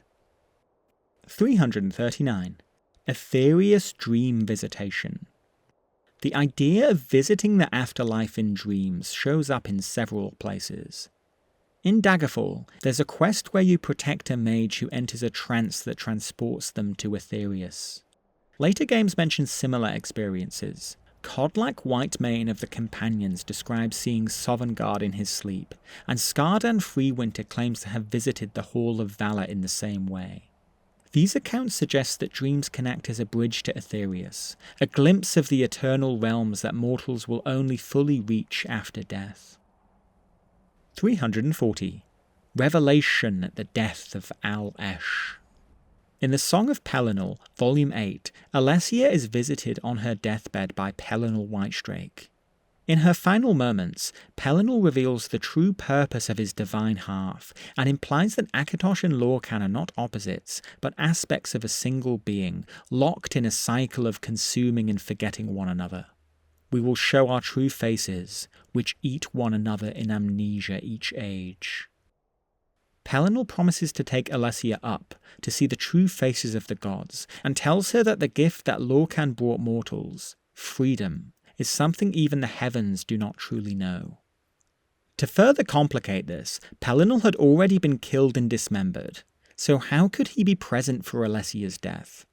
339. Aetherius Dream Visitation. The idea of visiting the afterlife in dreams shows up in several places. In Daggerfall, there's a quest where you protect a mage who enters a trance that transports them to Aetherius. Later games mention similar experiences. Codlak Whitemane of the Companions describes seeing Sovngarde in his sleep, and Skardan Freewinter claims to have visited the Hall of Valor in the same way. These accounts suggest that dreams can act as a bridge to Aetherius, a glimpse of the eternal realms that mortals will only fully reach after death. 340. Revelation at the Death of Al-Esh. In the Song of Pelennor, Volume 8, Alessia is visited on her deathbed by Pelennor Whitestrake. In her final moments, Pelennor reveals the true purpose of his divine half, and implies that Akatosh and Lorkhan are not opposites, but aspects of a single being, locked in a cycle of consuming and forgetting one another. We will show our true faces, which eat one another in amnesia each age. Pelennor promises to take Alessia up to see the true faces of the gods, and tells her that the gift that Lorkhan brought mortals, freedom, is something even the heavens do not truly know. To further complicate this, Pelennor had already been killed and dismembered, so how could he be present for Alessia's death?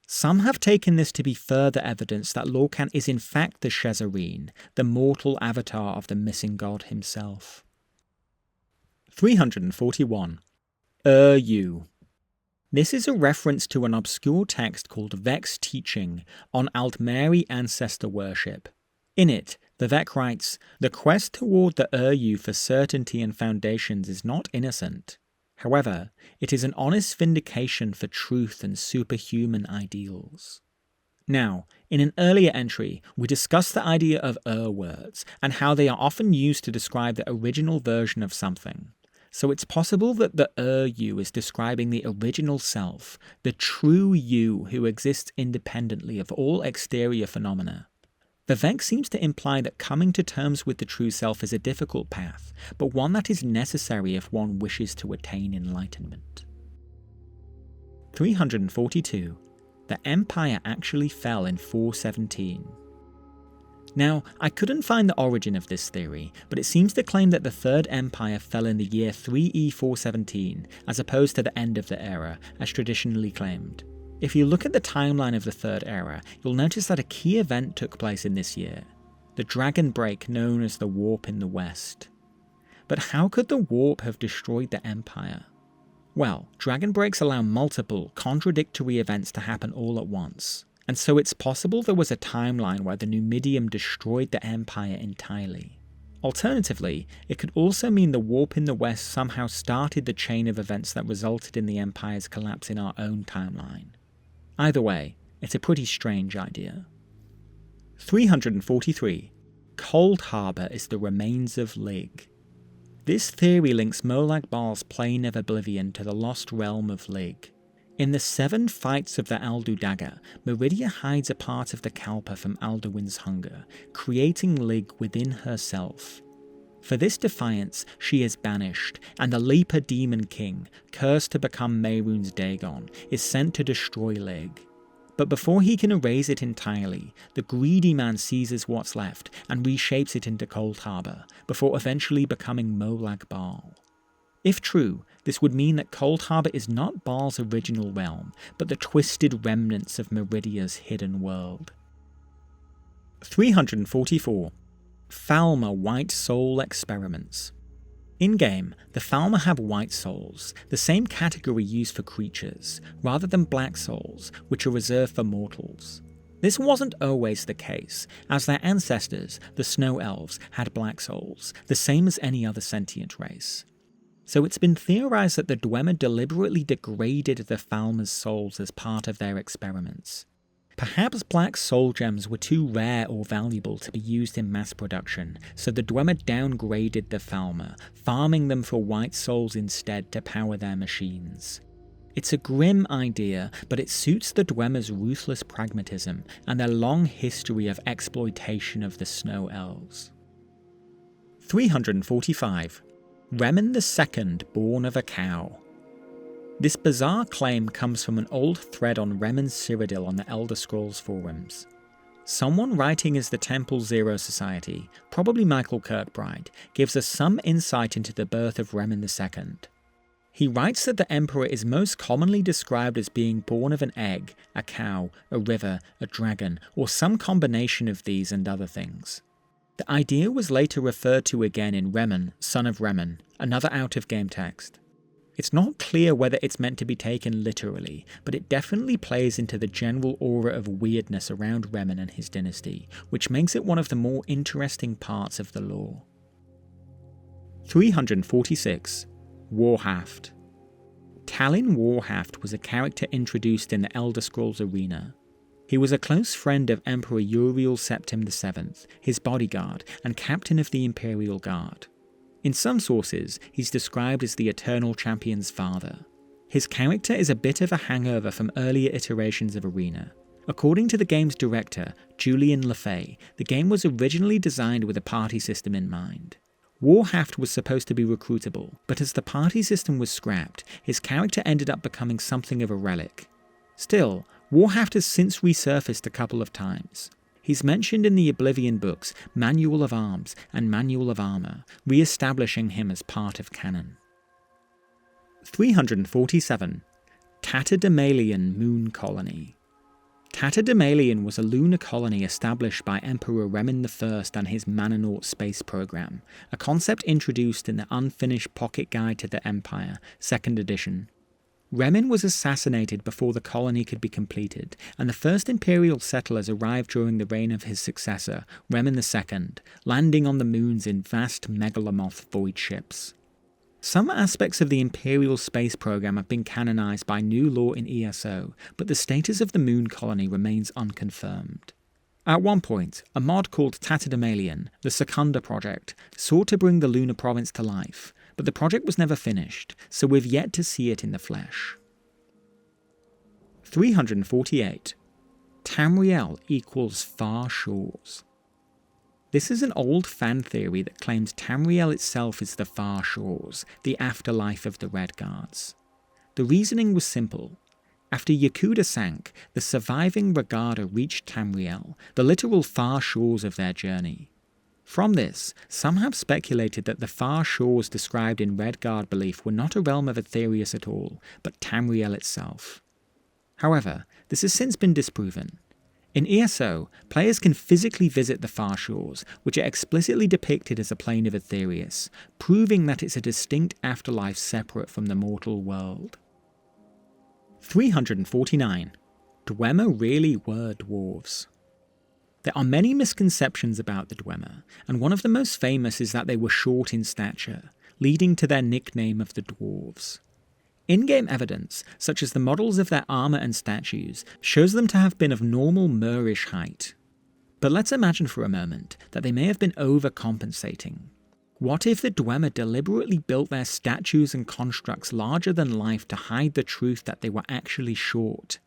Some have taken this to be further evidence that Lorkhan is in fact the Shezarene, the mortal avatar of the missing god himself. 341. You. This is a reference to an obscure text called Vek's teaching on Altmeri ancestor worship. In it, the Vek writes, "The quest toward the you for certainty and foundations is not innocent. However, it is an honest vindication for truth and superhuman ideals." Now, in an earlier entry, we discussed the idea of words, and how they are often used to describe the original version of something. So it's possible that the you is describing the original self, the true you who exists independently of all exterior phenomena. The Vek seems to imply that coming to terms with the true self is a difficult path, but one that is necessary if one wishes to attain enlightenment. 342. The Empire actually fell in 417. Now, I couldn't find the origin of this theory, but it seems to claim that the Third Empire fell in the year 3E417, as opposed to the end of the era, as traditionally claimed. If you look at the timeline of the Third Era, you'll notice that a key event took place in this year, the Dragon Break known as the Warp in the West. But how could the Warp have destroyed the Empire? Well, Dragon Breaks allow multiple, contradictory events to happen all at once, and so it's possible there was a timeline where the Numidium destroyed the Empire entirely. Alternatively, it could also mean the Warp in the West somehow started the chain of events that resulted in the Empire's collapse in our own timeline. Either way, it's a pretty strange idea. 343. Cold Harbour is the remains of Lig. This theory links Molag Bal's Plane of Oblivion to the lost realm of Lig. In the 7 fights of the Aldu Dagger, Meridia hides a part of the Kalpa from Alduin's hunger, creating Lig within herself. For this defiance, she is banished, and the Leaper Demon King, cursed to become Mehrunes Dagon, is sent to destroy Lig. But before he can erase it entirely, the greedy man seizes what's left and reshapes it into Cold Harbour, before eventually becoming Molag Bal. If true, this would mean that Cold Harbour is not Bal's original realm, but the twisted remnants of Meridia's hidden world. 344. Falmer White Soul Experiments. In-game, the Falmer have white souls, the same category used for creatures, rather than black souls, which are reserved for mortals. This wasn't always the case, as their ancestors, the Snow Elves, had black souls, the same as any other sentient race. So it's been theorized that the Dwemer deliberately degraded the Falmer's souls as part of their experiments. Perhaps black soul gems were too rare or valuable to be used in mass production, so the Dwemer downgraded the Falmer, farming them for white souls instead to power their machines. It's a grim idea, but it suits the Dwemer's ruthless pragmatism and their long history of exploitation of the Snow Elves. 345. Remen II, born of a cow. This bizarre claim comes from an old thread on Remen Cyrodiil on the Elder Scrolls forums. Someone writing as the Temple Zero Society, probably Michael Kirkbride, gives us some insight into the birth of Remen II. He writes that the Emperor is most commonly described as being born of an egg, a cow, a river, a dragon, or some combination of these and other things. The idea was later referred to again in Remen, son of Remen, another out-of-game text. It's not clear whether it's meant to be taken literally, but it definitely plays into the general aura of weirdness around Remen and his dynasty, which makes it one of the more interesting parts of the lore. 346. Warhaft. Talin Warhaft was a character introduced in the Elder Scrolls arena. He was a close friend of Emperor Uriel Septim VII, his bodyguard, and captain of the Imperial Guard. In some sources, he's described as the Eternal Champion's father. His character is a bit of a hangover from earlier iterations of Arena. According to the game's director, Julian LaFay, the game was originally designed with a party system in mind. Warhaft was supposed to be recruitable, but as the party system was scrapped, his character ended up becoming something of a relic. Still, Warhaft has since resurfaced a couple of times. He's mentioned in the Oblivion books Manual of Arms and Manual of Armor, re-establishing him as part of canon. 347. Tatterdemalion Moon Colony. Tatterdemalion was a lunar colony established by Emperor Remen I and his Mananaut space program, a concept introduced in the Unfinished Pocket Guide to the Empire, 2nd edition. Remen was assassinated before the colony could be completed, and the first Imperial settlers arrived during the reign of his successor, Remen II, landing on the moons in vast megalomoth void ships. Some aspects of the Imperial space program have been canonized by new lore in ESO, but the status of the moon colony remains unconfirmed. At one point, a mod called Tatterdemalion, the Secunda project, sought to bring the lunar province to life, but the project was never finished, so we've yet to see it in the flesh. 348. Tamriel equals Far Shores. This is an old fan theory that claims Tamriel itself is the Far Shores, the afterlife of the Red Guards. The reasoning was simple. After Yakuda sank, the surviving Regada reached Tamriel, the literal far shores of their journey. From this, some have speculated that the far shores described in Redguard belief were not a realm of Aetherius at all, but Tamriel itself. However, this has since been disproven. In ESO, players can physically visit the far shores, which are explicitly depicted as a plane of Aetherius, proving that it's a distinct afterlife separate from the mortal world. 349. Dwemer really were dwarves. There are many misconceptions about the Dwemer, and one of the most famous is that they were short in stature, leading to their nickname of the dwarves. In-game evidence, such as the models of their armour and statues, shows them to have been of normal Moorish height. But let's imagine for a moment that they may have been overcompensating. What if the Dwemer deliberately built their statues and constructs larger than life to hide the truth that they were actually short?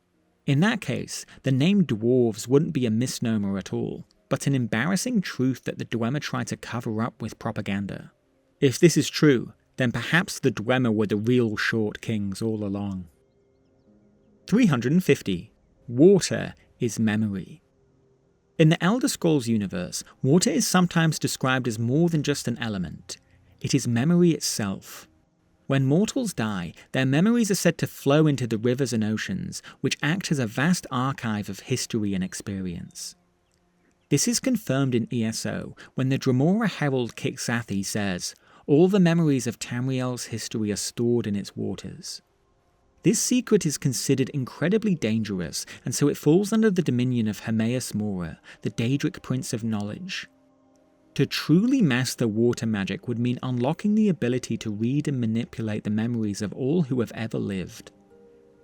In that case, the name dwarves wouldn't be a misnomer at all, but an embarrassing truth that the Dwemer tried to cover up with propaganda. If this is true, then perhaps the Dwemer were the real short kings all along. 350. Water is memory. In the Elder Scrolls universe, water is sometimes described as more than just an element. It is memory itself. When mortals die, their memories are said to flow into the rivers and oceans, which act as a vast archive of history and experience. This is confirmed in ESO when the Dremora Herald Kixathi says, "All the memories of Tamriel's history are stored in its waters." This secret is considered incredibly dangerous, and so it falls under the dominion of Hermaeus Mora, the Daedric Prince of Knowledge. To truly master water magic would mean unlocking the ability to read and manipulate the memories of all who have ever lived.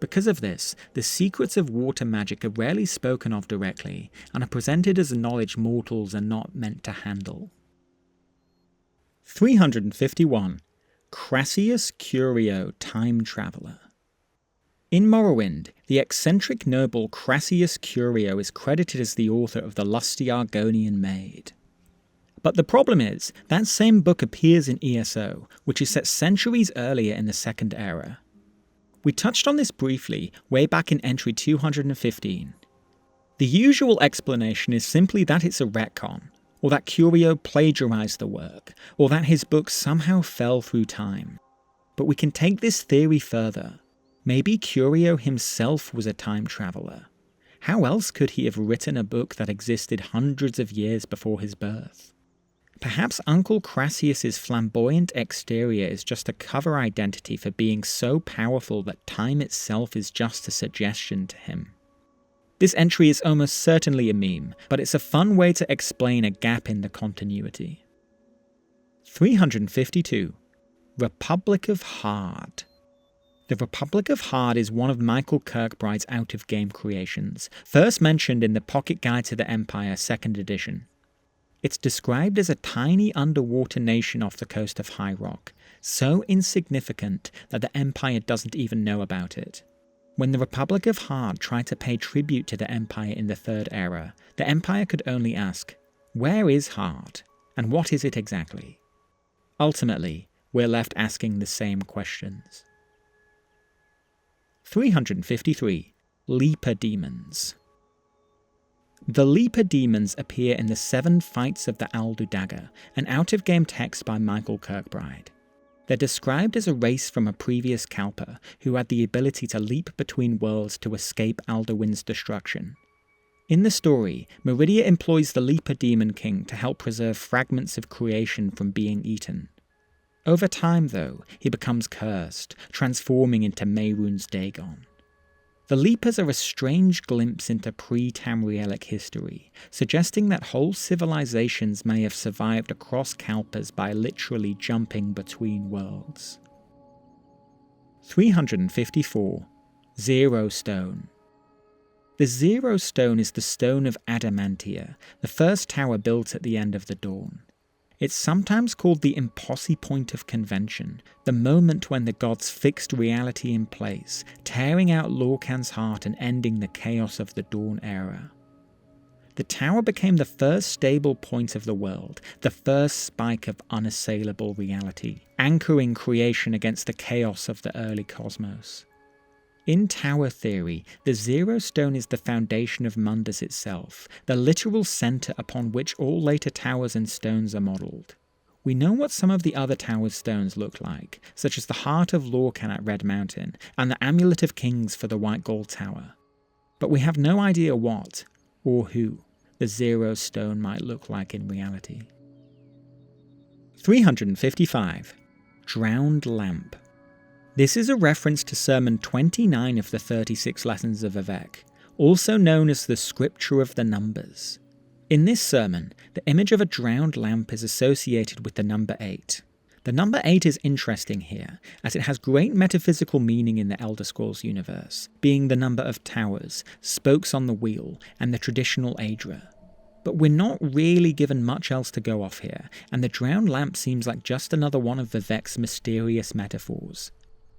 Because of this, the secrets of water magic are rarely spoken of directly, and are presented as a knowledge mortals are not meant to handle. 351. Crassius Curio, Time Traveller. In Morrowind, the eccentric noble Crassius Curio is credited as the author of the lusty Argonian Maid. But the problem is, that same book appears in ESO, which is set centuries earlier in the Second Era. We touched on this briefly way back in entry 215. The usual explanation is simply that it's a retcon, or that Curio plagiarized the work, or that his book somehow fell through time. But we can take this theory further. Maybe Curio himself was a time traveller. How else could he have written a book that existed hundreds of years before his birth? Perhaps Uncle Crassius's flamboyant exterior is just a cover identity for being so powerful that time itself is just a suggestion to him. This entry is almost certainly a meme, but it's a fun way to explain a gap in the continuity. 352. Republic of Hard. The Republic of Hard is one of Michael Kirkbride's out-of-game creations, first mentioned in the Pocket Guide to the Empire 2nd edition. It's described as a tiny underwater nation off the coast of High Rock, so insignificant that the Empire doesn't even know about it. When the Republic of Hard tried to pay tribute to the Empire in the Third Era, the Empire could only ask, "Where is Hard? And what is it exactly?" Ultimately, we're left asking the same questions. 353. Leaper Demons. The Leaper Demons appear in the 7 Fights of the Aldu Dagger, an out-of-game text by Michael Kirkbride. They're described as a race from a previous Kalpa, who had the ability to leap between worlds to escape Alduin's destruction. In the story, Meridia employs the Leaper Demon King to help preserve fragments of creation from being eaten. Over time, though, he becomes cursed, transforming into Mehrunes Dagon. The Leapers are a strange glimpse into pre-Tamrielic history, suggesting that whole civilizations may have survived across Kalpas by literally jumping between worlds. 354. Zero Stone. The Zero Stone is the Stone of Adamantia, the first tower built at the end of the Dawn. It's sometimes called the Impossi Point of Convention, the moment when the gods fixed reality in place, tearing out Lorkhan's heart and ending the chaos of the Dawn era. The tower became the first stable point of the world, the first spike of unassailable reality, anchoring creation against the chaos of the early cosmos. In tower theory, the Zero Stone is the foundation of Mundus itself, the literal centre upon which all later towers and stones are modelled. We know what some of the other towers' stones look like, such as the Heart of Lorkhan at Red Mountain, and the Amulet of Kings for the White Gold Tower. But we have no idea what, or who, the Zero Stone might look like in reality. 355. Drowned Lamp. This is a reference to Sermon 29 of the 36 Lessons of Vivek, also known as the Scripture of the Numbers. In this sermon, the image of a drowned lamp is associated with the number 8. The number 8 is interesting here, as it has great metaphysical meaning in the Elder Scrolls universe, being the number of towers, spokes on the wheel, and the traditional Aedra. But we're not really given much else to go off here, and the drowned lamp seems like just another one of Vivek's mysterious metaphors.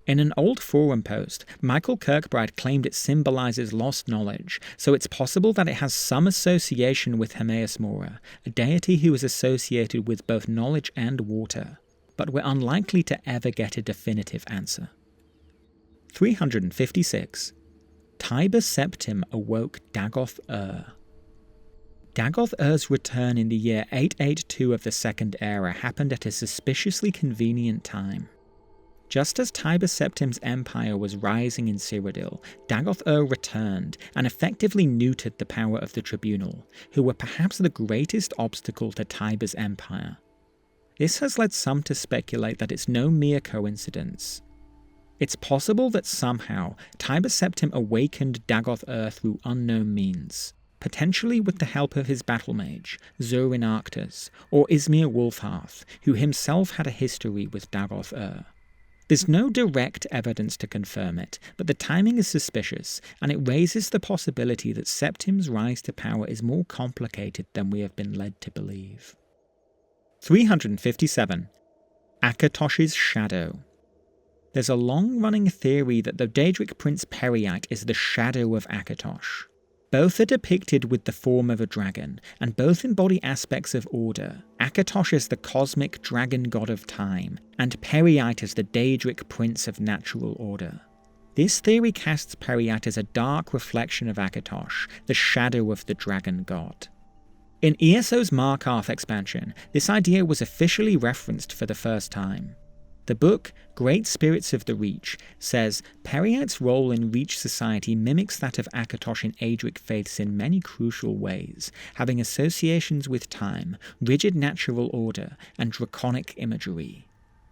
In an old forum post, Michael Kirkbride claimed it symbolises lost knowledge, so it's possible that it has some association with Hermaeus Mora, a deity who is associated with both knowledge and water, but we're unlikely to ever get a definitive answer. 356. Tiber Septim awoke Dagoth Ur. Dagoth Ur's return in the year 882 of the Second Era happened at a suspiciously convenient time. Just as Tiber Septim's empire was rising in Cyrodiil, Dagoth-Ur returned and effectively neutered the power of the Tribunal, who were perhaps the greatest obstacle to Tiber's empire. This has led some to speculate that it's no mere coincidence. It's possible that somehow Tiber Septim awakened Dagoth-Ur through unknown means, potentially with the help of his battle mage, Zurin Arctus, or Izmir Wolfhearth, who himself had a history with Dagoth-Ur. There's no direct evidence to confirm it, but the timing is suspicious, and it raises the possibility that Septim's rise to power is more complicated than we have been led to believe. 357. Akatosh's Shadow. There's a long-running theory that the Daedric prince Periite is the shadow of Akatosh. Both are depicted with the form of a dragon, and both embody aspects of order. Akatosh is the cosmic dragon god of time, and Periite is the Daedric prince of natural order. This theory casts Periite as a dark reflection of Akatosh, the shadow of the dragon god. In ESO's Markarth expansion, this idea was officially referenced for the first time. The book, Great Spirits of the Reach, says Periite's role in Reach society mimics that of Akatosh in Aedric faiths in many crucial ways, having associations with time, rigid natural order, and draconic imagery.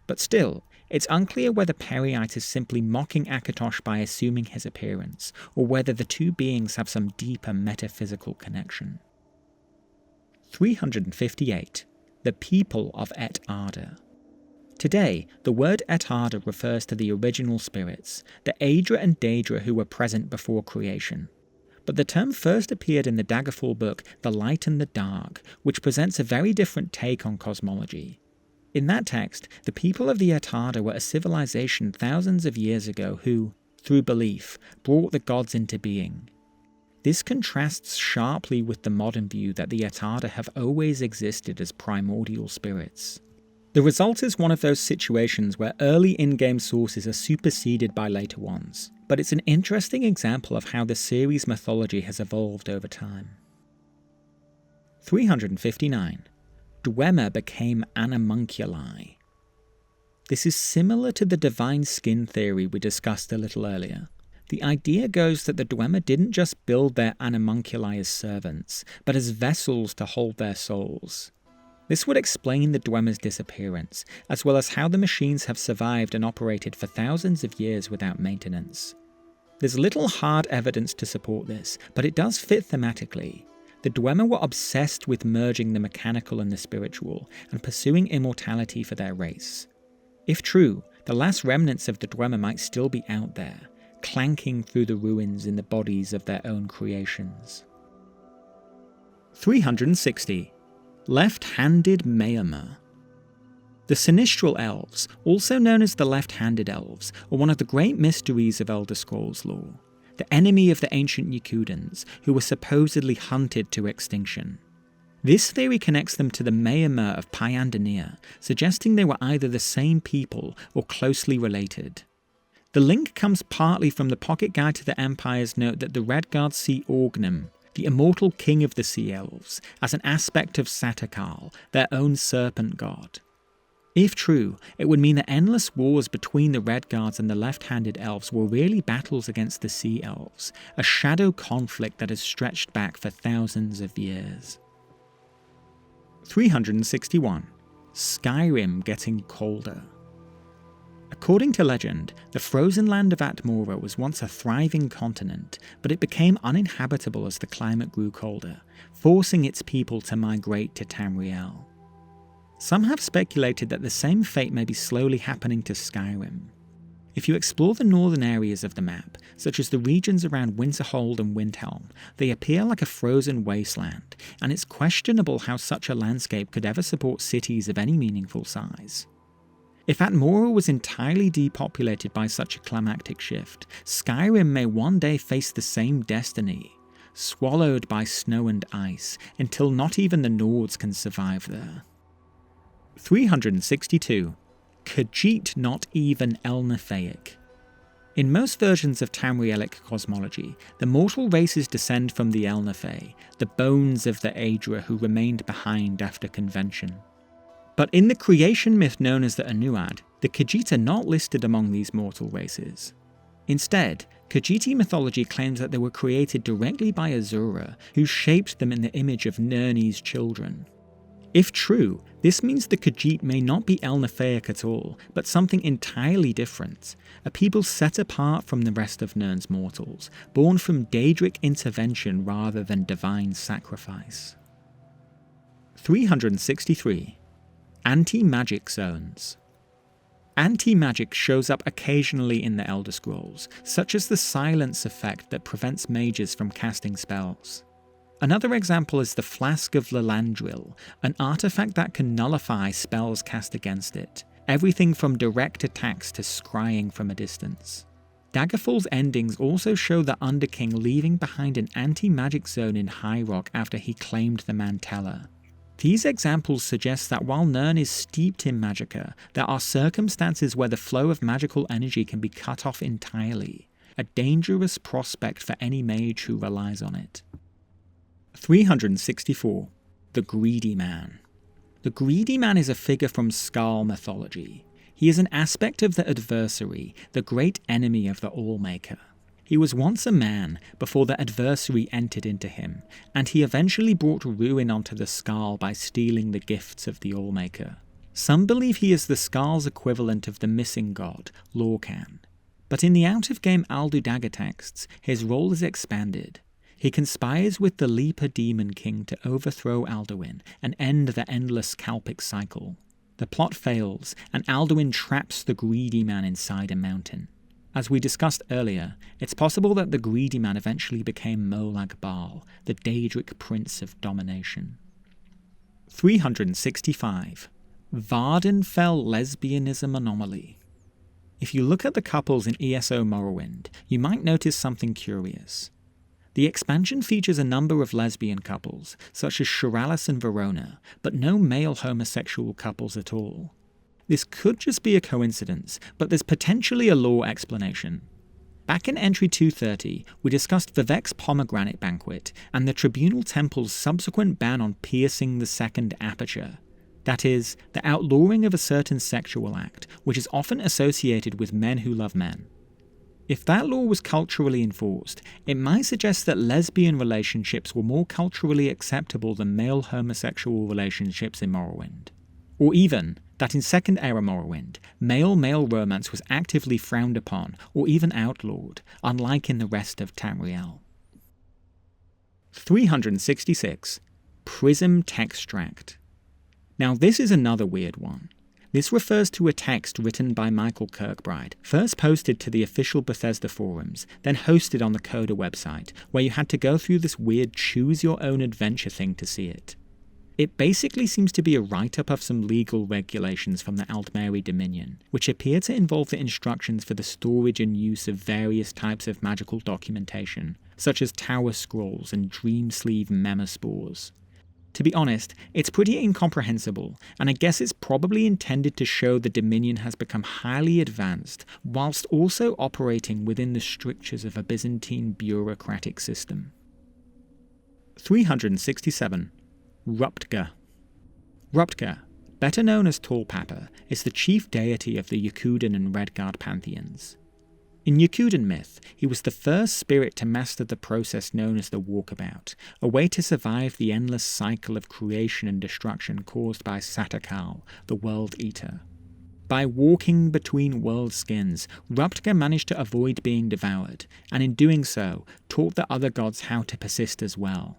But still, it's unclear whether Periite is simply mocking Akatosh by assuming his appearance, or whether the two beings have some deeper metaphysical connection. 358. The People of Et Arda. Today, the word Et Arda refers to the original spirits, the Aedra and Daedra who were present before creation. But the term first appeared in the Daggerfall book, The Light and the Dark, which presents a very different take on cosmology. In that text, the people of the Et Arda were a civilization thousands of years ago who, through belief, brought the gods into being. This contrasts sharply with the modern view that the Et Arda have always existed as primordial spirits. The result is one of those situations where early in-game sources are superseded by later ones, but it's an interesting example of how the series' mythology has evolved over time. 359. Dwemer became animunculi. This is similar to the divine skin theory we discussed a little earlier. The idea goes that the Dwemer didn't just build their animunculi as servants, but as vessels to hold their souls. This would explain the Dwemer's disappearance, as well as how the machines have survived and operated for thousands of years without maintenance. There's little hard evidence to support this, but it does fit thematically. The Dwemer were obsessed with merging the mechanical and the spiritual, and pursuing immortality for their race. If true, the last remnants of the Dwemer might still be out there, clanking through the ruins in the bodies of their own creations. 360. Left-handed Mayamer. The Sinistral Elves, also known as the Left-handed Elves, are one of the great mysteries of Elder Scrolls lore, the enemy of the ancient Yakudans, who were supposedly hunted to extinction. This theory connects them to the Mayamer of Pyandanir, suggesting they were either the same people or closely related. The link comes partly from the Pocket Guide to the Empire's note that the Redguards see Orgnum, the immortal king of the Sea Elves, as an aspect of Satakal, their own serpent god. If true, it would mean that endless wars between the Redguards and the Left-handed Elves were really battles against the Sea Elves, a shadow conflict that has stretched back for thousands of years. 361. Skyrim getting colder. According to legend, the frozen land of Atmora was once a thriving continent, but it became uninhabitable as the climate grew colder, forcing its people to migrate to Tamriel. Some have speculated that the same fate may be slowly happening to Skyrim. If you explore the northern areas of the map, such as the regions around Winterhold and Windhelm, they appear like a frozen wasteland, and it's questionable how such a landscape could ever support cities of any meaningful size. If Atmora was entirely depopulated by such a climactic shift, Skyrim may one day face the same destiny, swallowed by snow and ice, until not even the Nords can survive there. 362. Khajiit not even Elnafaic. In most versions of Tamrielic cosmology, the mortal races descend from the Elnafai, the bones of the Aedra who remained behind after convention. But in the creation myth known as the Anuad, the Khajiit are not listed among these mortal races. Instead, Khajiiti mythology claims that they were created directly by Azura, who shaped them in the image of Nerni's children. If true, this means the Khajiit may not be Elnafaic at all, but something entirely different, a people set apart from the rest of Nirn's mortals, born from Daedric intervention rather than divine sacrifice. 363. Anti-magic zones. Anti-magic shows up occasionally in the Elder Scrolls, such as the silence effect that prevents mages from casting spells. Another example is the Flask of Lilandril, an artifact that can nullify spells cast against it, everything from direct attacks to scrying from a distance. Daggerfall's endings also show the Underking leaving behind an anti-magic zone in High Rock after he claimed the Mantella. These examples suggest that while Nirn is steeped in magicka, there are circumstances where the flow of magical energy can be cut off entirely, a dangerous prospect for any mage who relies on it. 364. The Greedy Man. The Greedy Man is a figure from Skarl mythology. He is an aspect of the adversary, the great enemy of the Allmaker. He was once a man before the adversary entered into him, and he eventually brought ruin onto the Skarl by stealing the gifts of the Allmaker. Some believe he is the Skarl's equivalent of the missing god, Lorcan. But in the out-of-game Aldudaga texts, his role is expanded. He conspires with the Leaper Demon King to overthrow Alduin and end the endless Kalpic cycle. The plot fails, and Alduin traps the Greedy Man inside a mountain. As we discussed earlier, it's possible that the Greedy Man eventually became Molag Bal, the Daedric Prince of Domination. 365. Vardenfell Lesbianism Anomaly. If you look at the couples in ESO Morrowind, you might notice something curious. The expansion features a number of lesbian couples, such as Shiralis and Verona, but no male homosexual couples at all. This could just be a coincidence, but there's potentially a lore explanation. Back in Entry 230, we discussed Vivek's Pomegranate Banquet and the Tribunal Temple's subsequent ban on piercing the second aperture. That is, the outlawing of a certain sexual act, which is often associated with men who love men. If that law was culturally enforced, it might suggest that lesbian relationships were more culturally acceptable than male homosexual relationships in Morrowind. Or even that in Second Era Morrowind, male-male romance was actively frowned upon or even outlawed, unlike in the rest of Tamriel. 366. Prism Textract. Now this is another weird one. This refers to a text written by Michael Kirkbride, first posted to the official Bethesda forums, then hosted on the Coda website, where you had to go through this weird choose-your-own-adventure thing to see it. It basically seems to be a write-up of some legal regulations from the Altmeri Dominion, which appear to involve the instructions for the storage and use of various types of magical documentation, such as Tower Scrolls and Dreamsleeve Memospores. To be honest, it's pretty incomprehensible, and I guess it's probably intended to show the Dominion has become highly advanced, whilst also operating within the strictures of a Byzantine bureaucratic system. 367. Ruptga. Ruptga, better known as Tallpapper, is the chief deity of the Yakudan and Redguard pantheons. In Yakudan myth, he was the first spirit to master the process known as the Walkabout, a way to survive the endless cycle of creation and destruction caused by Satakal, the World Eater. By walking between world skins, Ruptga managed to avoid being devoured, and in doing so, taught the other gods how to persist as well.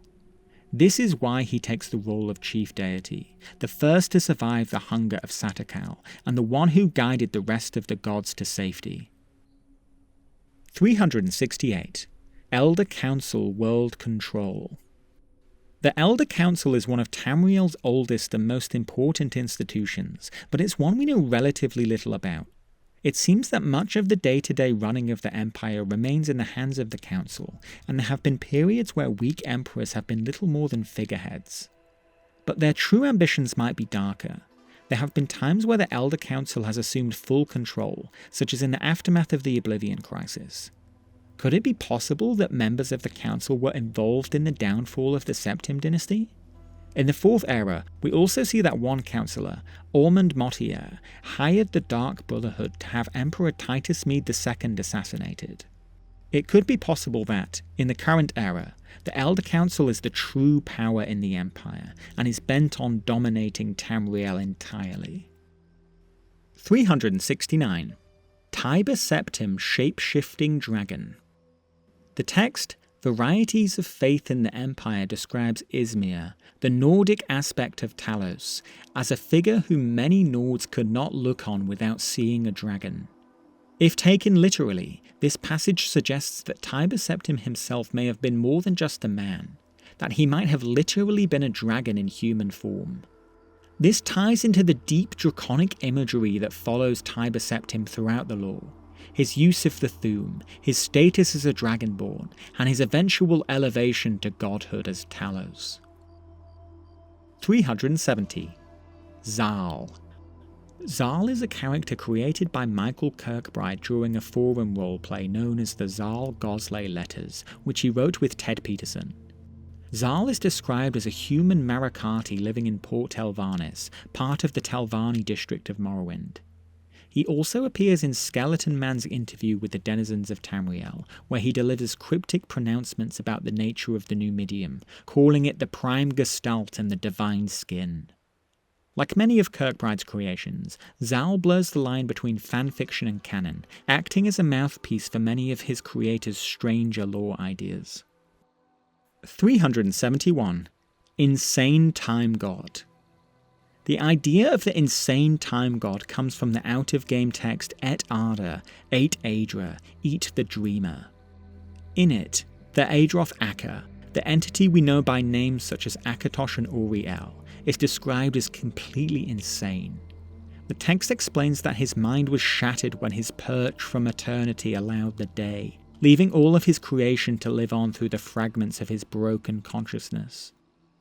This is why he takes the role of chief deity, the first to survive the hunger of Satakal, and the one who guided the rest of the gods to safety. 368. Elder Council World Control. The Elder Council is one of Tamriel's oldest and most important institutions, but it's one we know relatively little about. It seems that much of the day-to-day running of the Empire remains in the hands of the Council, and there have been periods where weak emperors have been little more than figureheads. But their true ambitions might be darker. There have been times where the Elder Council has assumed full control, such as in the aftermath of the Oblivion Crisis. Could it be possible that members of the Council were involved in the downfall of the Septim dynasty? In the Fourth Era, we also see that one councillor, Ormond Motier, hired the Dark Brotherhood to have Emperor Titus Mede II assassinated. It could be possible that, in the current era, the Elder Council is the true power in the Empire and is bent on dominating Tamriel entirely. 369. Tiber Septim Shape-Shifting Dragon. The text Varieties of Faith in the Empire describes Izmir, the Nordic aspect of Talos, as a figure whom many Nords could not look on without seeing a dragon. If taken literally, this passage suggests that Tiber Septim himself may have been more than just a man, that he might have literally been a dragon in human form. This ties into the deep draconic imagery that follows Tiber Septim throughout the lore. His use of the Thu'um, his status as a dragonborn, and his eventual elevation to godhood as Talos. 370. Zal. Zal is a character created by Michael Kirkbride during a forum roleplay known as the Zal Gosley Letters, which he wrote with Ted Peterson. Zal is described as a human Marakati living in Port Telvannis, part of the Telvanni district of Morrowind. He also appears in Skeleton Man's interview with the denizens of Tamriel, where he delivers cryptic pronouncements about the nature of the new medium, calling it the prime gestalt and the divine skin. Like many of Kirkbride's creations, Zal blurs the line between fanfiction and canon, acting as a mouthpiece for many of his creators' stranger lore ideas. 371. Insane Time God. The idea of the insane time god comes from the out-of-game text Et Arda, Ate Aedra, Eat the Dreamer. In it, the Aedroth Akka, the entity we know by names such as Akatosh and Uriel, is described as completely insane. The text explains that his mind was shattered when his perch from eternity allowed the day, leaving all of his creation to live on through the fragments of his broken consciousness.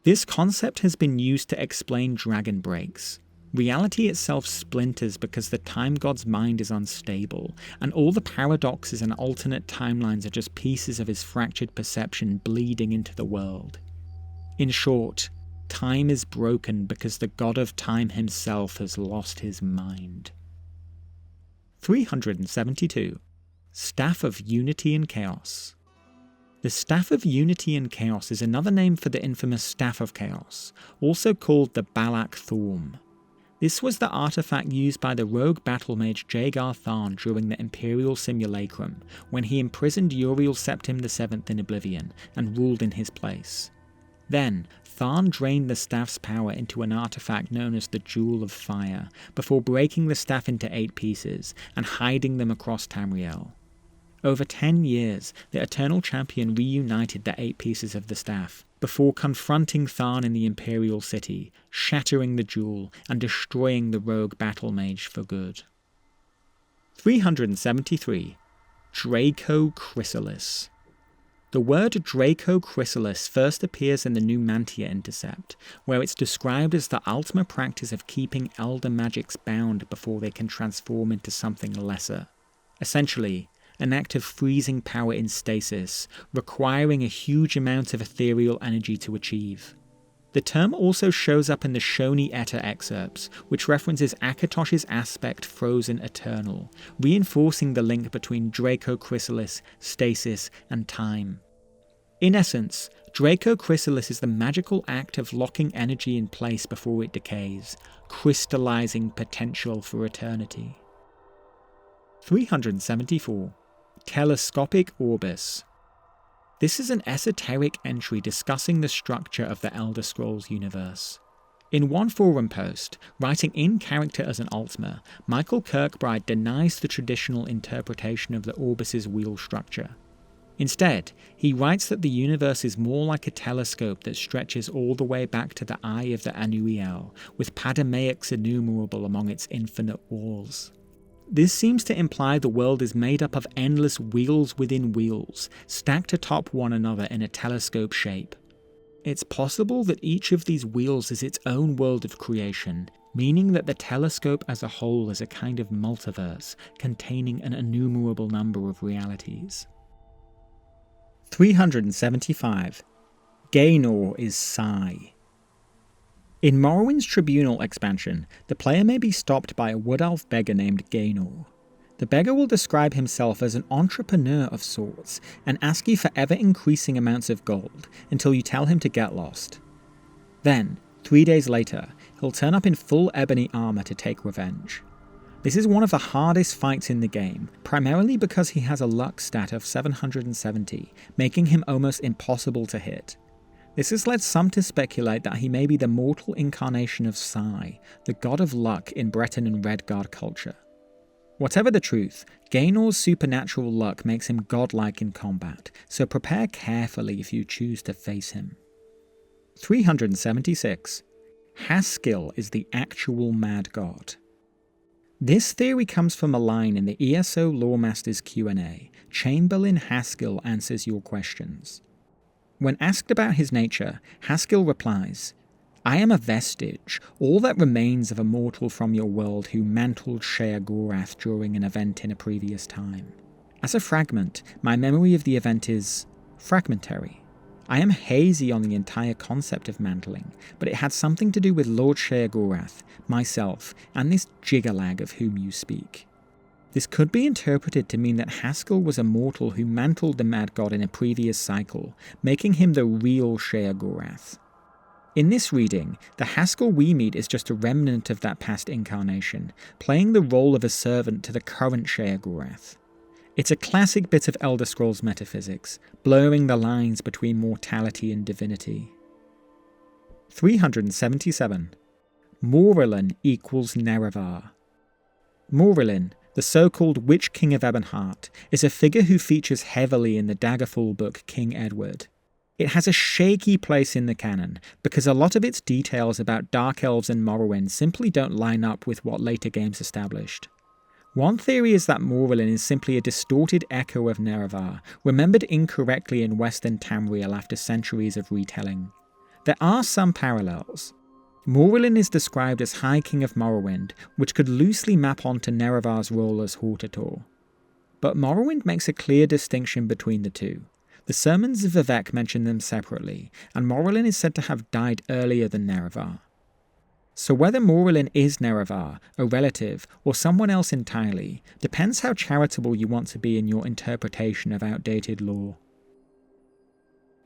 This concept has been used to explain dragon breaks. Reality itself splinters because the time god's mind is unstable, and all the paradoxes and alternate timelines are just pieces of his fractured perception bleeding into the world. In short, time is broken because the god of time himself has lost his mind. 372. Staff of Unity and Chaos. The Staff of Unity and Chaos is another name for the infamous Staff of Chaos, also called the Balak Thorm. This was the artifact used by the rogue battle mage Jagar Tharn during the Imperial Simulacrum, when he imprisoned Uriel Septim VII in Oblivion and ruled in his place. Then, Tharn drained the staff's power into an artifact known as the Jewel of Fire, before breaking the staff into 8 pieces and hiding them across Tamriel. Over 10 years, the Eternal Champion reunited the 8 pieces of the staff, before confronting Tharn in the Imperial City, shattering the jewel and destroying the rogue battle mage for good. 373. Draco Chrysalis. The word Draco Chrysalis first appears in the Numantia Intercept, where it's described as the ultimate practice of keeping elder magics bound before they can transform into something lesser. Essentially, an act of freezing power in stasis, requiring a huge amount of ethereal energy to achieve. The term also shows up in the Shoni Etta excerpts, which references Akatosh's aspect Frozen Eternal, reinforcing the link between Draco Chrysalis, stasis, and time. In essence, Draco Chrysalis is the magical act of locking energy in place before it decays, crystallizing potential for eternity. 374. Telescopic Orbis. This is an esoteric entry discussing the structure of the Elder Scrolls universe. In one forum post, writing in character as an Altmer, Michael Kirkbride denies the traditional interpretation of the Orbis's wheel structure. Instead, he writes that the universe is more like a telescope that stretches all the way back to the eye of the Anuiel, with Padomaics innumerable among its infinite walls. This seems to imply the world is made up of endless wheels within wheels, stacked atop one another in a telescope shape. It's possible that each of these wheels is its own world of creation, meaning that the telescope as a whole is a kind of multiverse, containing an innumerable number of realities. 375. Gaynor is Sai. In Morrowind's Tribunal expansion, the player may be stopped by a wood elf beggar named Gaynor. The beggar will describe himself as an entrepreneur of sorts and ask you for ever-increasing amounts of gold until you tell him to get lost. Then, 3 days later, he'll turn up in full ebony armor to take revenge. This is one of the hardest fights in the game, primarily because he has a luck stat of 770, making him almost impossible to hit. This has led some to speculate that he may be the mortal incarnation of Sai, the god of luck in Breton and Redguard culture. Whatever the truth, Gaynor's supernatural luck makes him godlike in combat, so prepare carefully if you choose to face him. 376. Haskill is the actual mad god. This theory comes from a line in the ESO Loremaster's Q&A. Chamberlain Haskill answers your questions. When asked about his nature, Haskill replies, "I am a vestige, all that remains of a mortal from your world who mantled Shea Gorath during an event in a previous time. As a fragment, my memory of the event is fragmentary. I am hazy on the entire concept of mantling, but it had something to do with Lord Shea Gorath, myself, and this jiggerlag of whom you speak." This could be interpreted to mean that Haskill was a mortal who mantled the Mad God in a previous cycle, making him the real Shea Gorath. In this reading, the Haskill we meet is just a remnant of that past incarnation, playing the role of a servant to the current Shea Gorath. It's a classic bit of Elder Scrolls metaphysics, blurring the lines between mortality and divinity. 377. Morillon equals Nerevar. Morillon, the so-called Witch King of Ebonheart, is a figure who features heavily in the Daggerfall book King Edward. It has a shaky place in the canon, because a lot of its details about Dark Elves and Morrowind simply don't line up with what later games established. One theory is that Morillon is simply a distorted echo of Nerevar, remembered incorrectly in Western Tamriel after centuries of retelling. There are some parallels. Morillon is described as High King of Morrowind, which could loosely map onto Nerevar's role as Hortator. But Morrowind makes a clear distinction between the two. The Sermons of Vivec mention them separately, and Morillon is said to have died earlier than Nerevar. So whether Morillon is Nerevar, a relative, or someone else entirely, depends how charitable you want to be in your interpretation of outdated lore.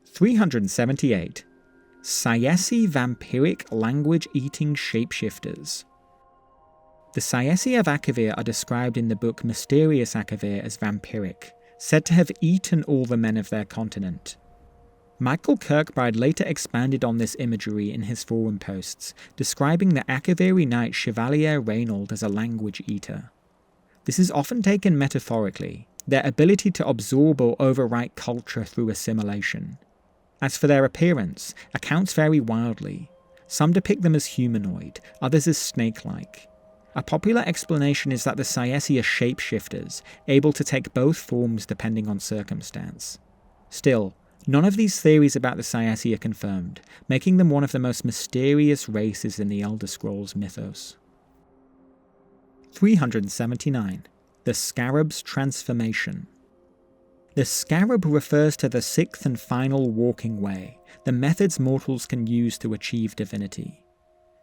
378. Sayesi vampiric language-eating shapeshifters. The Sayesi of Akavir are described in the book Mysterious Akavir as vampiric, said to have eaten all the men of their continent. Michael Kirkbride later expanded on this imagery in his forum posts, describing the Akaviri knight Chevalier Reynold as a language eater. This is often taken metaphorically, their ability to absorb or overwrite culture through assimilation. As for their appearance, accounts vary wildly. Some depict them as humanoid, others as snake-like. A popular explanation is that the Sayesi are shapeshifters, able to take both forms depending on circumstance. Still, none of these theories about the Sayesi are confirmed, making them one of the most mysterious races in the Elder Scrolls mythos. 379. The Scarab's Transformation. The Scarab refers to the sixth and final walking way, the methods mortals can use to achieve divinity.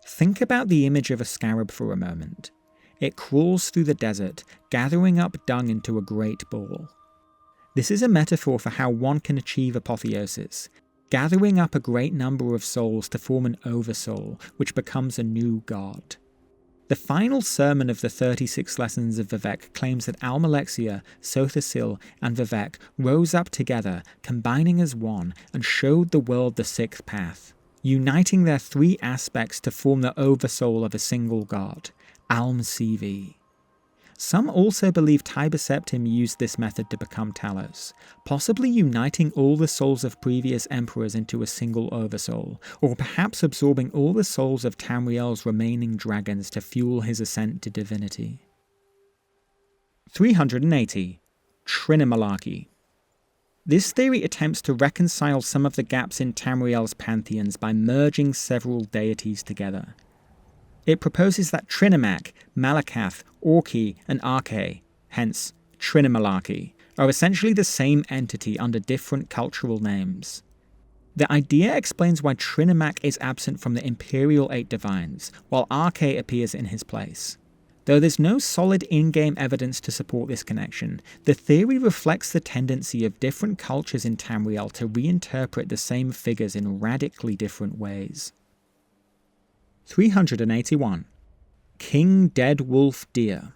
Think about the image of a scarab for a moment. It crawls through the desert, gathering up dung into a great ball. This is a metaphor for how one can achieve apotheosis, gathering up a great number of souls to form an oversoul, which becomes a new god. The final sermon of the 36 Lessons of Vivec claims that Almalexia, Sothasil, and Vivec rose up together, combining as one, and showed the world the sixth path, uniting their three aspects to form the oversoul of a single god, Alm Sivi. Some also believe Tiber Septim used this method to become Talos, possibly uniting all the souls of previous emperors into a single oversoul, or perhaps absorbing all the souls of Tamriel's remaining dragons to fuel his ascent to divinity. 380. Trinimalarchy. This theory attempts to reconcile some of the gaps in Tamriel's pantheons by merging several deities together. It proposes that Trinimac, Malakath, Orki, and Arche, hence Trinimalarchy, are essentially the same entity under different cultural names. The idea explains why Trinimac is absent from the Imperial Eight Divines, while Arche appears in his place. Though there's no solid in-game evidence to support this connection, the theory reflects the tendency of different cultures in Tamriel to reinterpret the same figures in radically different ways. 381. King Dead Wolf Deer.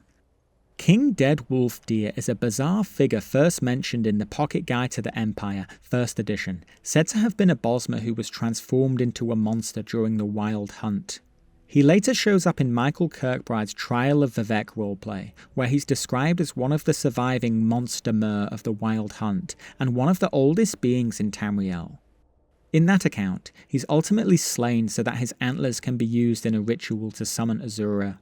King Dead Wolf Deer is a bizarre figure first mentioned in the Pocket Guide to the Empire, 1st edition, said to have been a Bosmer who was transformed into a monster during the Wild Hunt. He later shows up in Michael Kirkbride's Trial of Vivec roleplay, where he's described as one of the surviving monster mer of the Wild Hunt, and one of the oldest beings in Tamriel. In that account, he's ultimately slain so that his antlers can be used in a ritual to summon Azura.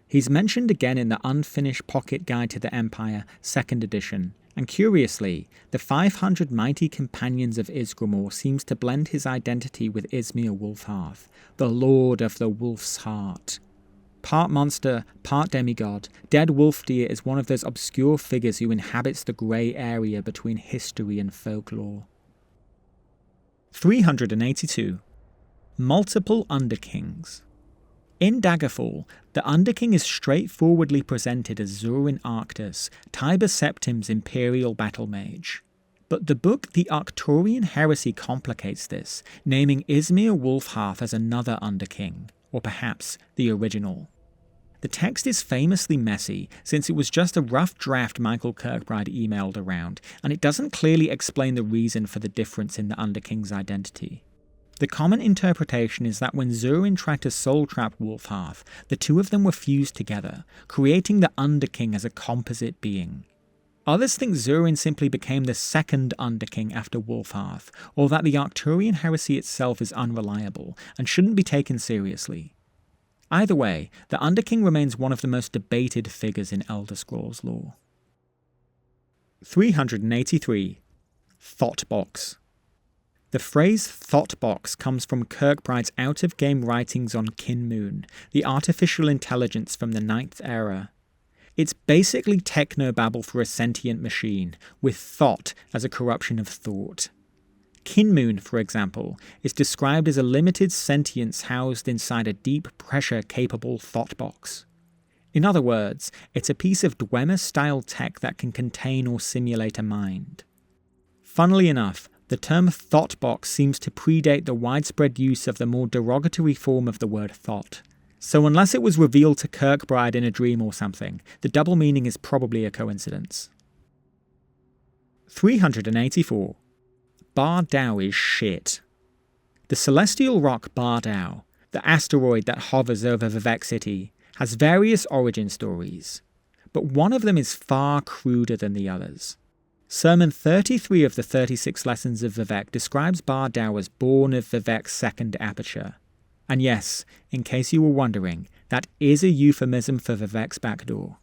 He's mentioned again in the Unfinished Pocket Guide to the Empire, 2nd edition, and curiously, the 500 mighty companions of Ysgramor seems to blend his identity with Izmir Wolfhearth, the Lord of the Wolf's Heart. Part monster, part demigod, Dead Wolf Deer is one of those obscure figures who inhabits the grey area between history and folklore. 382. Multiple Underkings. In Daggerfall, the Underking is straightforwardly presented as Zurin Arctus, Tiber Septim's imperial battle mage. But the book The Arcturian Heresy complicates this, naming Izmir Wolfhearth as another Underking, or perhaps the original. The text is famously messy, since it was just a rough draft Michael Kirkbride emailed around, and it doesn't clearly explain the reason for the difference in the Underking's identity. The common interpretation is that when Zurin tried to soul-trap Wolfhearth, the two of them were fused together, creating the Underking as a composite being. Others think Zurin simply became the second Underking after Wolfhearth, or that the Arcturian heresy itself is unreliable and shouldn't be taken seriously. Either way, the Underking remains one of the most debated figures in Elder Scrolls lore. 383. Thoughtbox. The phrase Thoughtbox comes from Kirkbride's out-of-game writings on Kinmoon, the artificial intelligence from the 9th era. It's basically technobabble for a sentient machine, with thought as a corruption of thought. Kinmoon, for example, is described as a limited sentience housed inside a deep-pressure-capable thoughtbox. In other words, it's a piece of Dwemer-style tech that can contain or simulate a mind. Funnily enough, the term thoughtbox seems to predate the widespread use of the more derogatory form of the word thought. So unless it was revealed to Kirkbride in a dream or something, the double meaning is probably a coincidence. 384. Bar Dao is shit. The celestial rock Bar Dao, the asteroid that hovers over Vivec City, has various origin stories, but one of them is far cruder than the others. Sermon 33 of the 36 Lessons of Vivec describes Bar Dao as born of Vivec's second aperture. And yes, in case you were wondering, that is a euphemism for Vivec's backdoor.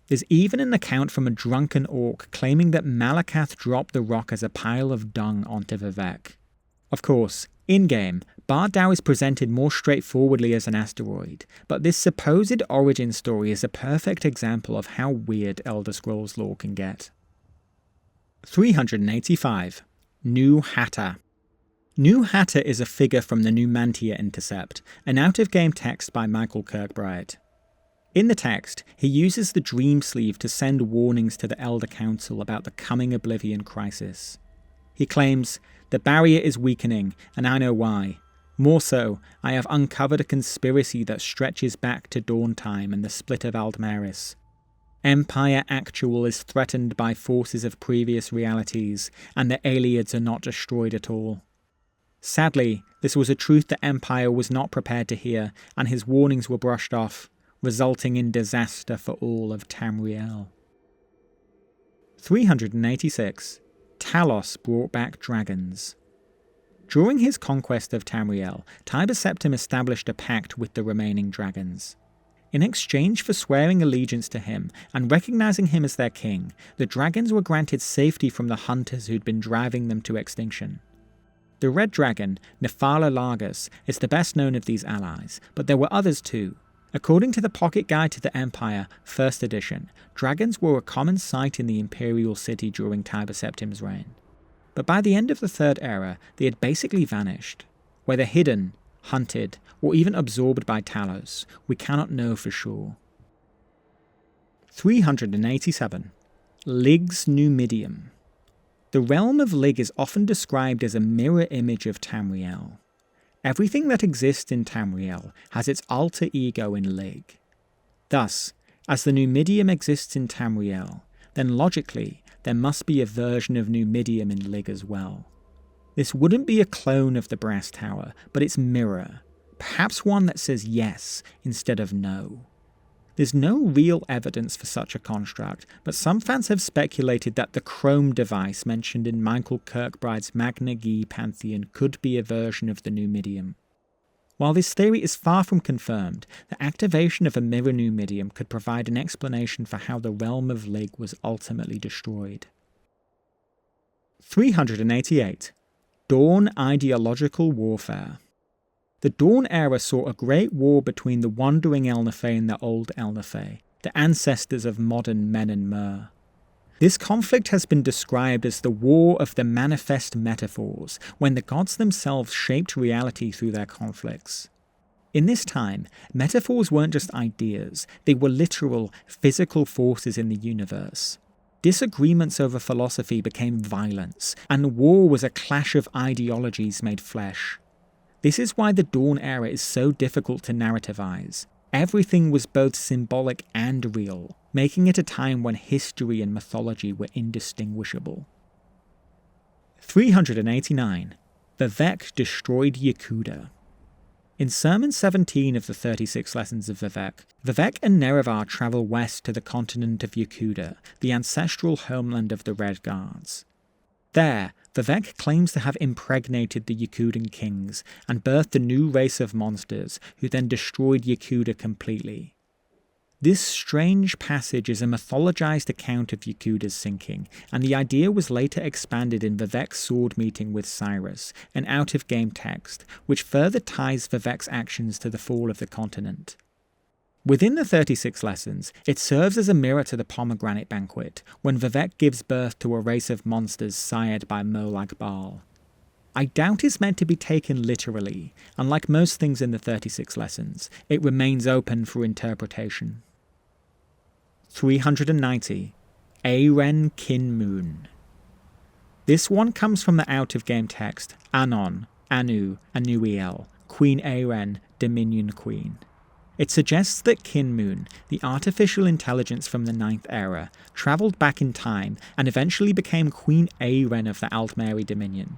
There's even an account from a drunken orc claiming that Malakath dropped the rock as a pile of dung onto Vivec. Of course, in-game, Bar Dao is presented more straightforwardly as an asteroid, but this supposed origin story is a perfect example of how weird Elder Scrolls lore can get. 385. New Hatter. New Hatter is a figure from the Numantia Intercept, an out-of-game text by Michael Kirkbride. In the text, he uses the Dream Sleeve to send warnings to the Elder Council about the coming Oblivion crisis. He claims, "The barrier is weakening, and I know why. More so, I have uncovered a conspiracy that stretches back to Dawntime and the split of Aldmaris. Empire Actual is threatened by forces of previous realities, and the Aliads are not destroyed at all." Sadly, this was a truth the Empire was not prepared to hear, and his warnings were brushed off, resulting in disaster for all of Tamriel. 386. Talos brought back dragons. During his conquest of Tamriel, Tiber Septim established a pact with the remaining dragons. In exchange for swearing allegiance to him and recognizing him as their king, the dragons were granted safety from the hunters who'd been driving them to extinction. The red dragon, Nephala Largus, is the best known of these allies, but there were others too. According to the Pocket Guide to the Empire, 1st edition, dragons were a common sight in the Imperial City during Tiber Septim's reign. but by the end of the Third Era, they had basically vanished. Whether hidden, hunted, or even absorbed by Talos, we cannot know for sure. 387. Lig's Numidium. The realm of Lig is often described as a mirror image of Tamriel. Everything that exists in Tamriel has its alter ego in Lig. Thus, as the Numidium exists in Tamriel, then logically, there must be a version of Numidium in Lig as well. This wouldn't be a clone of the Brass Tower, but its mirror, perhaps one that says yes instead of no. There's no real evidence for such a construct, but some fans have speculated that the Chrome device mentioned in Michael Kirkbride's Magna Ge Pantheon could be a version of the Numidium. While this theory is far from confirmed, the activation of a mirror Numidium could provide an explanation for how the realm of Lig was ultimately destroyed. 388. Dawn Ideological Warfare. The Dawn era saw a great war between the Wandering Elnathay and the Old Elnathay, the ancestors of modern Men and Mer. This conflict has been described as the War of the Manifest Metaphors, when the gods themselves shaped reality through their conflicts. In this time, metaphors weren't just ideas, they were literal, physical forces in the universe. Disagreements over philosophy became violence, and war was a clash of ideologies made flesh. This is why the Dawn era is so difficult to narrativize. Everything was both symbolic and real, making it a time when history and mythology were indistinguishable. 389. Vivec destroyed Yakuda. In Sermon 17 of the 36 Lessons of Vivec and Nerevar travel west to the continent of Yakuda, the ancestral homeland of the Red Guards. There, Vivec claims to have impregnated the Yakudan kings and birthed a new race of monsters who then destroyed Yakuda completely. This strange passage is a mythologized account of Yakuda's sinking, and the idea was later expanded in Vivec's sword meeting with Cyrus, an out-of-game text, which further ties Vivec's actions to the fall of the continent. Within the 36 lessons, it serves as a mirror to the pomegranate banquet, when Vivec gives birth to a race of monsters sired by Molag Bal. I doubt it's meant to be taken literally, and like most things in the 36 lessons, it remains open for interpretation. 390. Aren Kinmoon. This one comes from the out-of-game text, Anon, Anu, Anuiel, Queen Aren, Dominion Queen. It suggests that Kinmoon, the artificial intelligence from the 9th era, travelled back in time and eventually became Queen Aren of the Altmeri Dominion.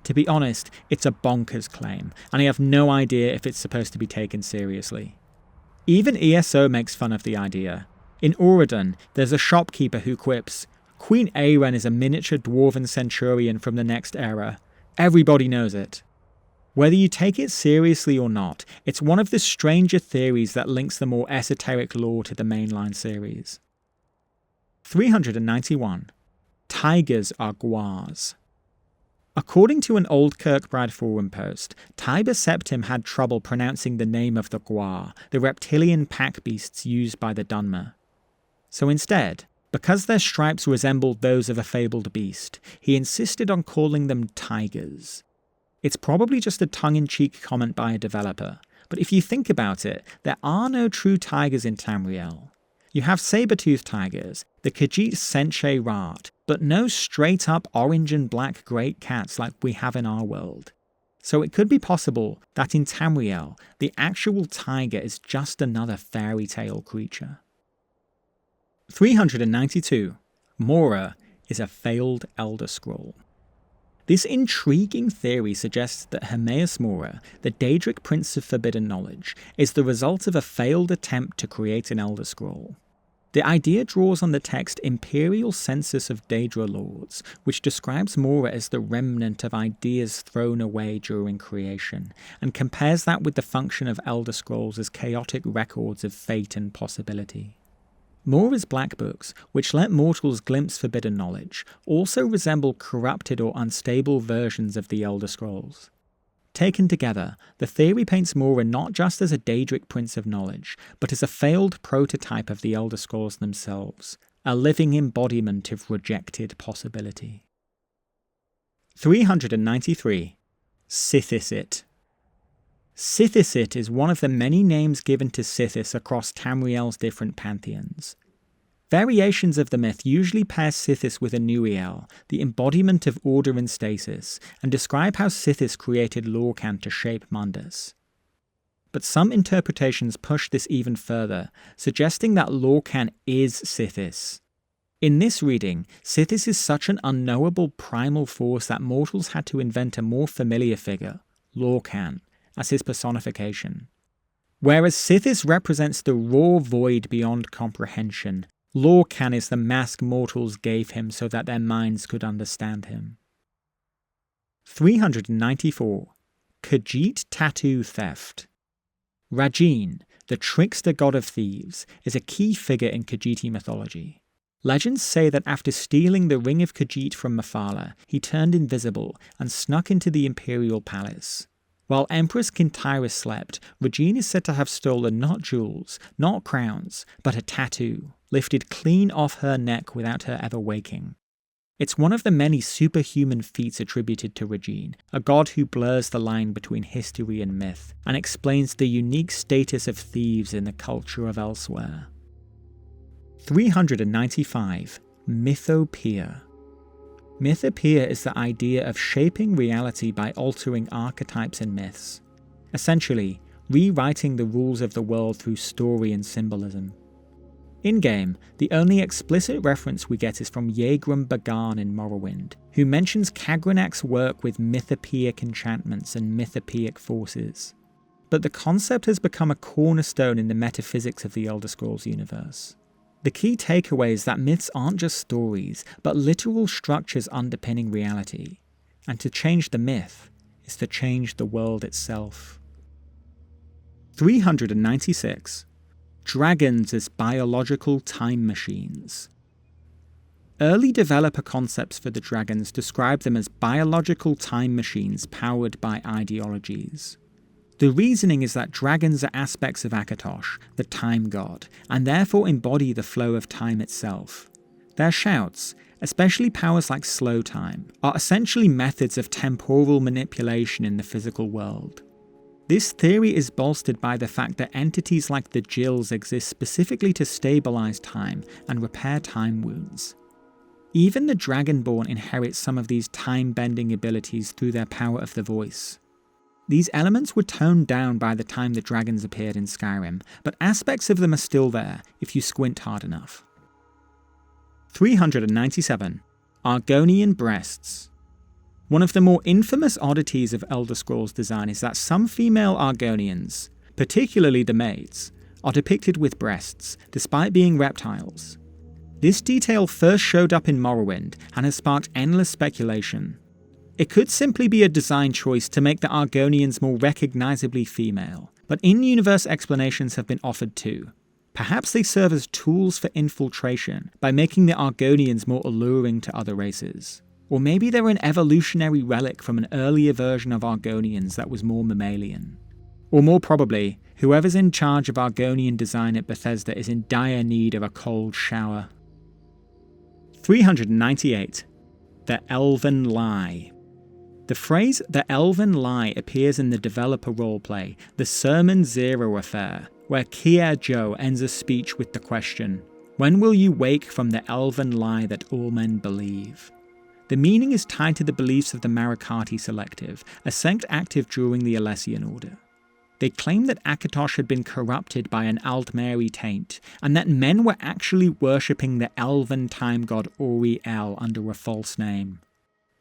To be honest, it's a bonkers claim, and I have no idea if it's supposed to be taken seriously. Even ESO makes fun of the idea. In Auradon, there's a shopkeeper who quips, "Queen Aren is a miniature dwarven centurion from the next era. Everybody knows it." Whether you take it seriously or not, it's one of the stranger theories that links the more esoteric lore to the mainline series. 391. Tigers are Guars. According to an old Kirkbride forum post, Tiber Septim had trouble pronouncing the name of the Guar, the reptilian pack beasts used by the Dunmer. So instead, because their stripes resembled those of a fabled beast, he insisted on calling them tigers. It's probably just a tongue-in-cheek comment by a developer, but if you think about it, there are no true tigers in Tamriel. You have saber-toothed tigers, the Khajiit Senche Rat, but no straight-up orange and black great cats like we have in our world. So it could be possible that in Tamriel, the actual tiger is just another fairy tale creature. 392. Mora is a failed Elder Scroll. This intriguing theory suggests that Hermaeus Mora, the Daedric Prince of Forbidden Knowledge, is the result of a failed attempt to create an Elder Scroll. The idea draws on the text Imperial Census of Daedra Lords, which describes Mora as the remnant of ideas thrown away during creation, and compares that with the function of Elder Scrolls as chaotic records of fate and possibility. Mora's Black Books, which let mortals glimpse forbidden knowledge, also resemble corrupted or unstable versions of the Elder Scrolls. Taken together, the theory paints Mora not just as a Daedric Prince of Knowledge, but as a failed prototype of the Elder Scrolls themselves, a living embodiment of rejected possibility. 393. Sithisit. Sithisit is one of the many names given to Sithis across Tamriel's different pantheons. Variations of the myth usually pair Sithis with Anuiel, the embodiment of order and stasis, and describe how Sithis created Lorcan to shape Mundus. But some interpretations push this even further, suggesting that Lorcan is Sithis. In this reading, Sithis is such an unknowable primal force that mortals had to invent a more familiar figure, Lorcan, as his personification. Whereas Sithis represents the raw void beyond comprehension, Lorcan is the mask mortals gave him so that their minds could understand him. 394. Khajiit Tattoo Theft. Rajin, the trickster god of thieves, is a key figure in Khajiiti mythology. Legends say that after stealing the Ring of Khajiit from Mephala, he turned invisible and snuck into the imperial palace. While Empress Kintyra slept, Rajin is said to have stolen not jewels, not crowns, but a tattoo, lifted clean off her neck without her ever waking. It's one of the many superhuman feats attributed to Rajin, a god who blurs the line between history and myth, and explains the unique status of thieves in the culture of elsewhere. 395. Mythopoeia. Mythopoeia is the idea of shaping reality by altering archetypes and myths. Essentially, rewriting the rules of the world through story and symbolism. In-game, the only explicit reference we get is from Yegrum Bagan in Morrowind, who mentions Kagranak's work with mythopoeic enchantments and mythopoeic forces. But the concept has become a cornerstone in the metaphysics of the Elder Scrolls universe. The key takeaway is that myths aren't just stories, but literal structures underpinning reality. And to change the myth is to change the world itself. 396. Dragons as biological time machines. Early developer concepts for the dragons describe them as biological time machines powered by ideologies. The reasoning is that dragons are aspects of Akatosh, the time god, and therefore embody the flow of time itself. Their shouts, especially powers like slow time, are essentially methods of temporal manipulation in the physical world. This theory is bolstered by the fact that entities like the Jills exist specifically to stabilize time and repair time wounds. Even the Dragonborn inherit some of these time-bending abilities through their power of the voice. These elements were toned down by the time the dragons appeared in Skyrim, but aspects of them are still there if you squint hard enough. 397. Argonian breasts. One of the more infamous oddities of Elder Scrolls design is that some female Argonians, particularly the maids, are depicted with breasts, despite being reptiles. This detail first showed up in Morrowind and has sparked endless speculation. It could simply be a design choice to make the Argonians more recognizably female, but in-universe explanations have been offered too. Perhaps they serve as tools for infiltration by making the Argonians more alluring to other races. Or maybe they're an evolutionary relic from an earlier version of Argonians that was more mammalian. Or more probably, whoever's in charge of Argonian design at Bethesda is in dire need of a cold shower. 398. The Elven Lie. The phrase "the Elven Lie" appears in the developer roleplay, The Sermon Zero Affair, where Kier Joe ends a speech with the question, "When will you wake from the elven lie that all men believe?" The meaning is tied to the beliefs of the Marakati Selective, a sect active during the Alessian Order. They claim that Akatosh had been corrupted by an Aldmeri taint, and that men were actually worshipping the elven time god Ori-El under a false name.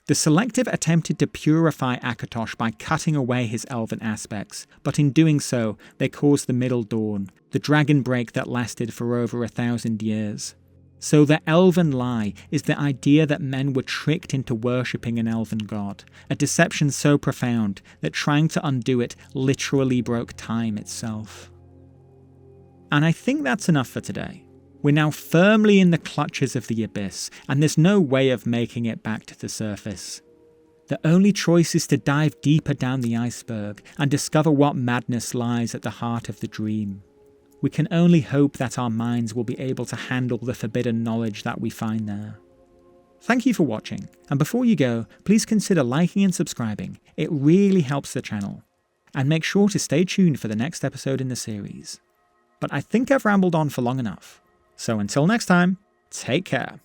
The Selective attempted to purify Akatosh by cutting away his elven aspects, but in doing so, they caused the Middle Dawn, the dragon break that lasted for over 1,000 years. So the Elven Lie is the idea that men were tricked into worshipping an elven god, a deception so profound that trying to undo it literally broke time itself. And I think that's enough for today. We're now firmly in the clutches of the abyss, and there's no way of making it back to the surface. The only choice is to dive deeper down the iceberg and discover what madness lies at the heart of the dream. We can only hope that our minds will be able to handle the forbidden knowledge that we find there. Thank you for watching, and before you go, please consider liking and subscribing. It really helps the channel. And make sure to stay tuned for the next episode in the series. But I think I've rambled on for long enough. So until next time, take care.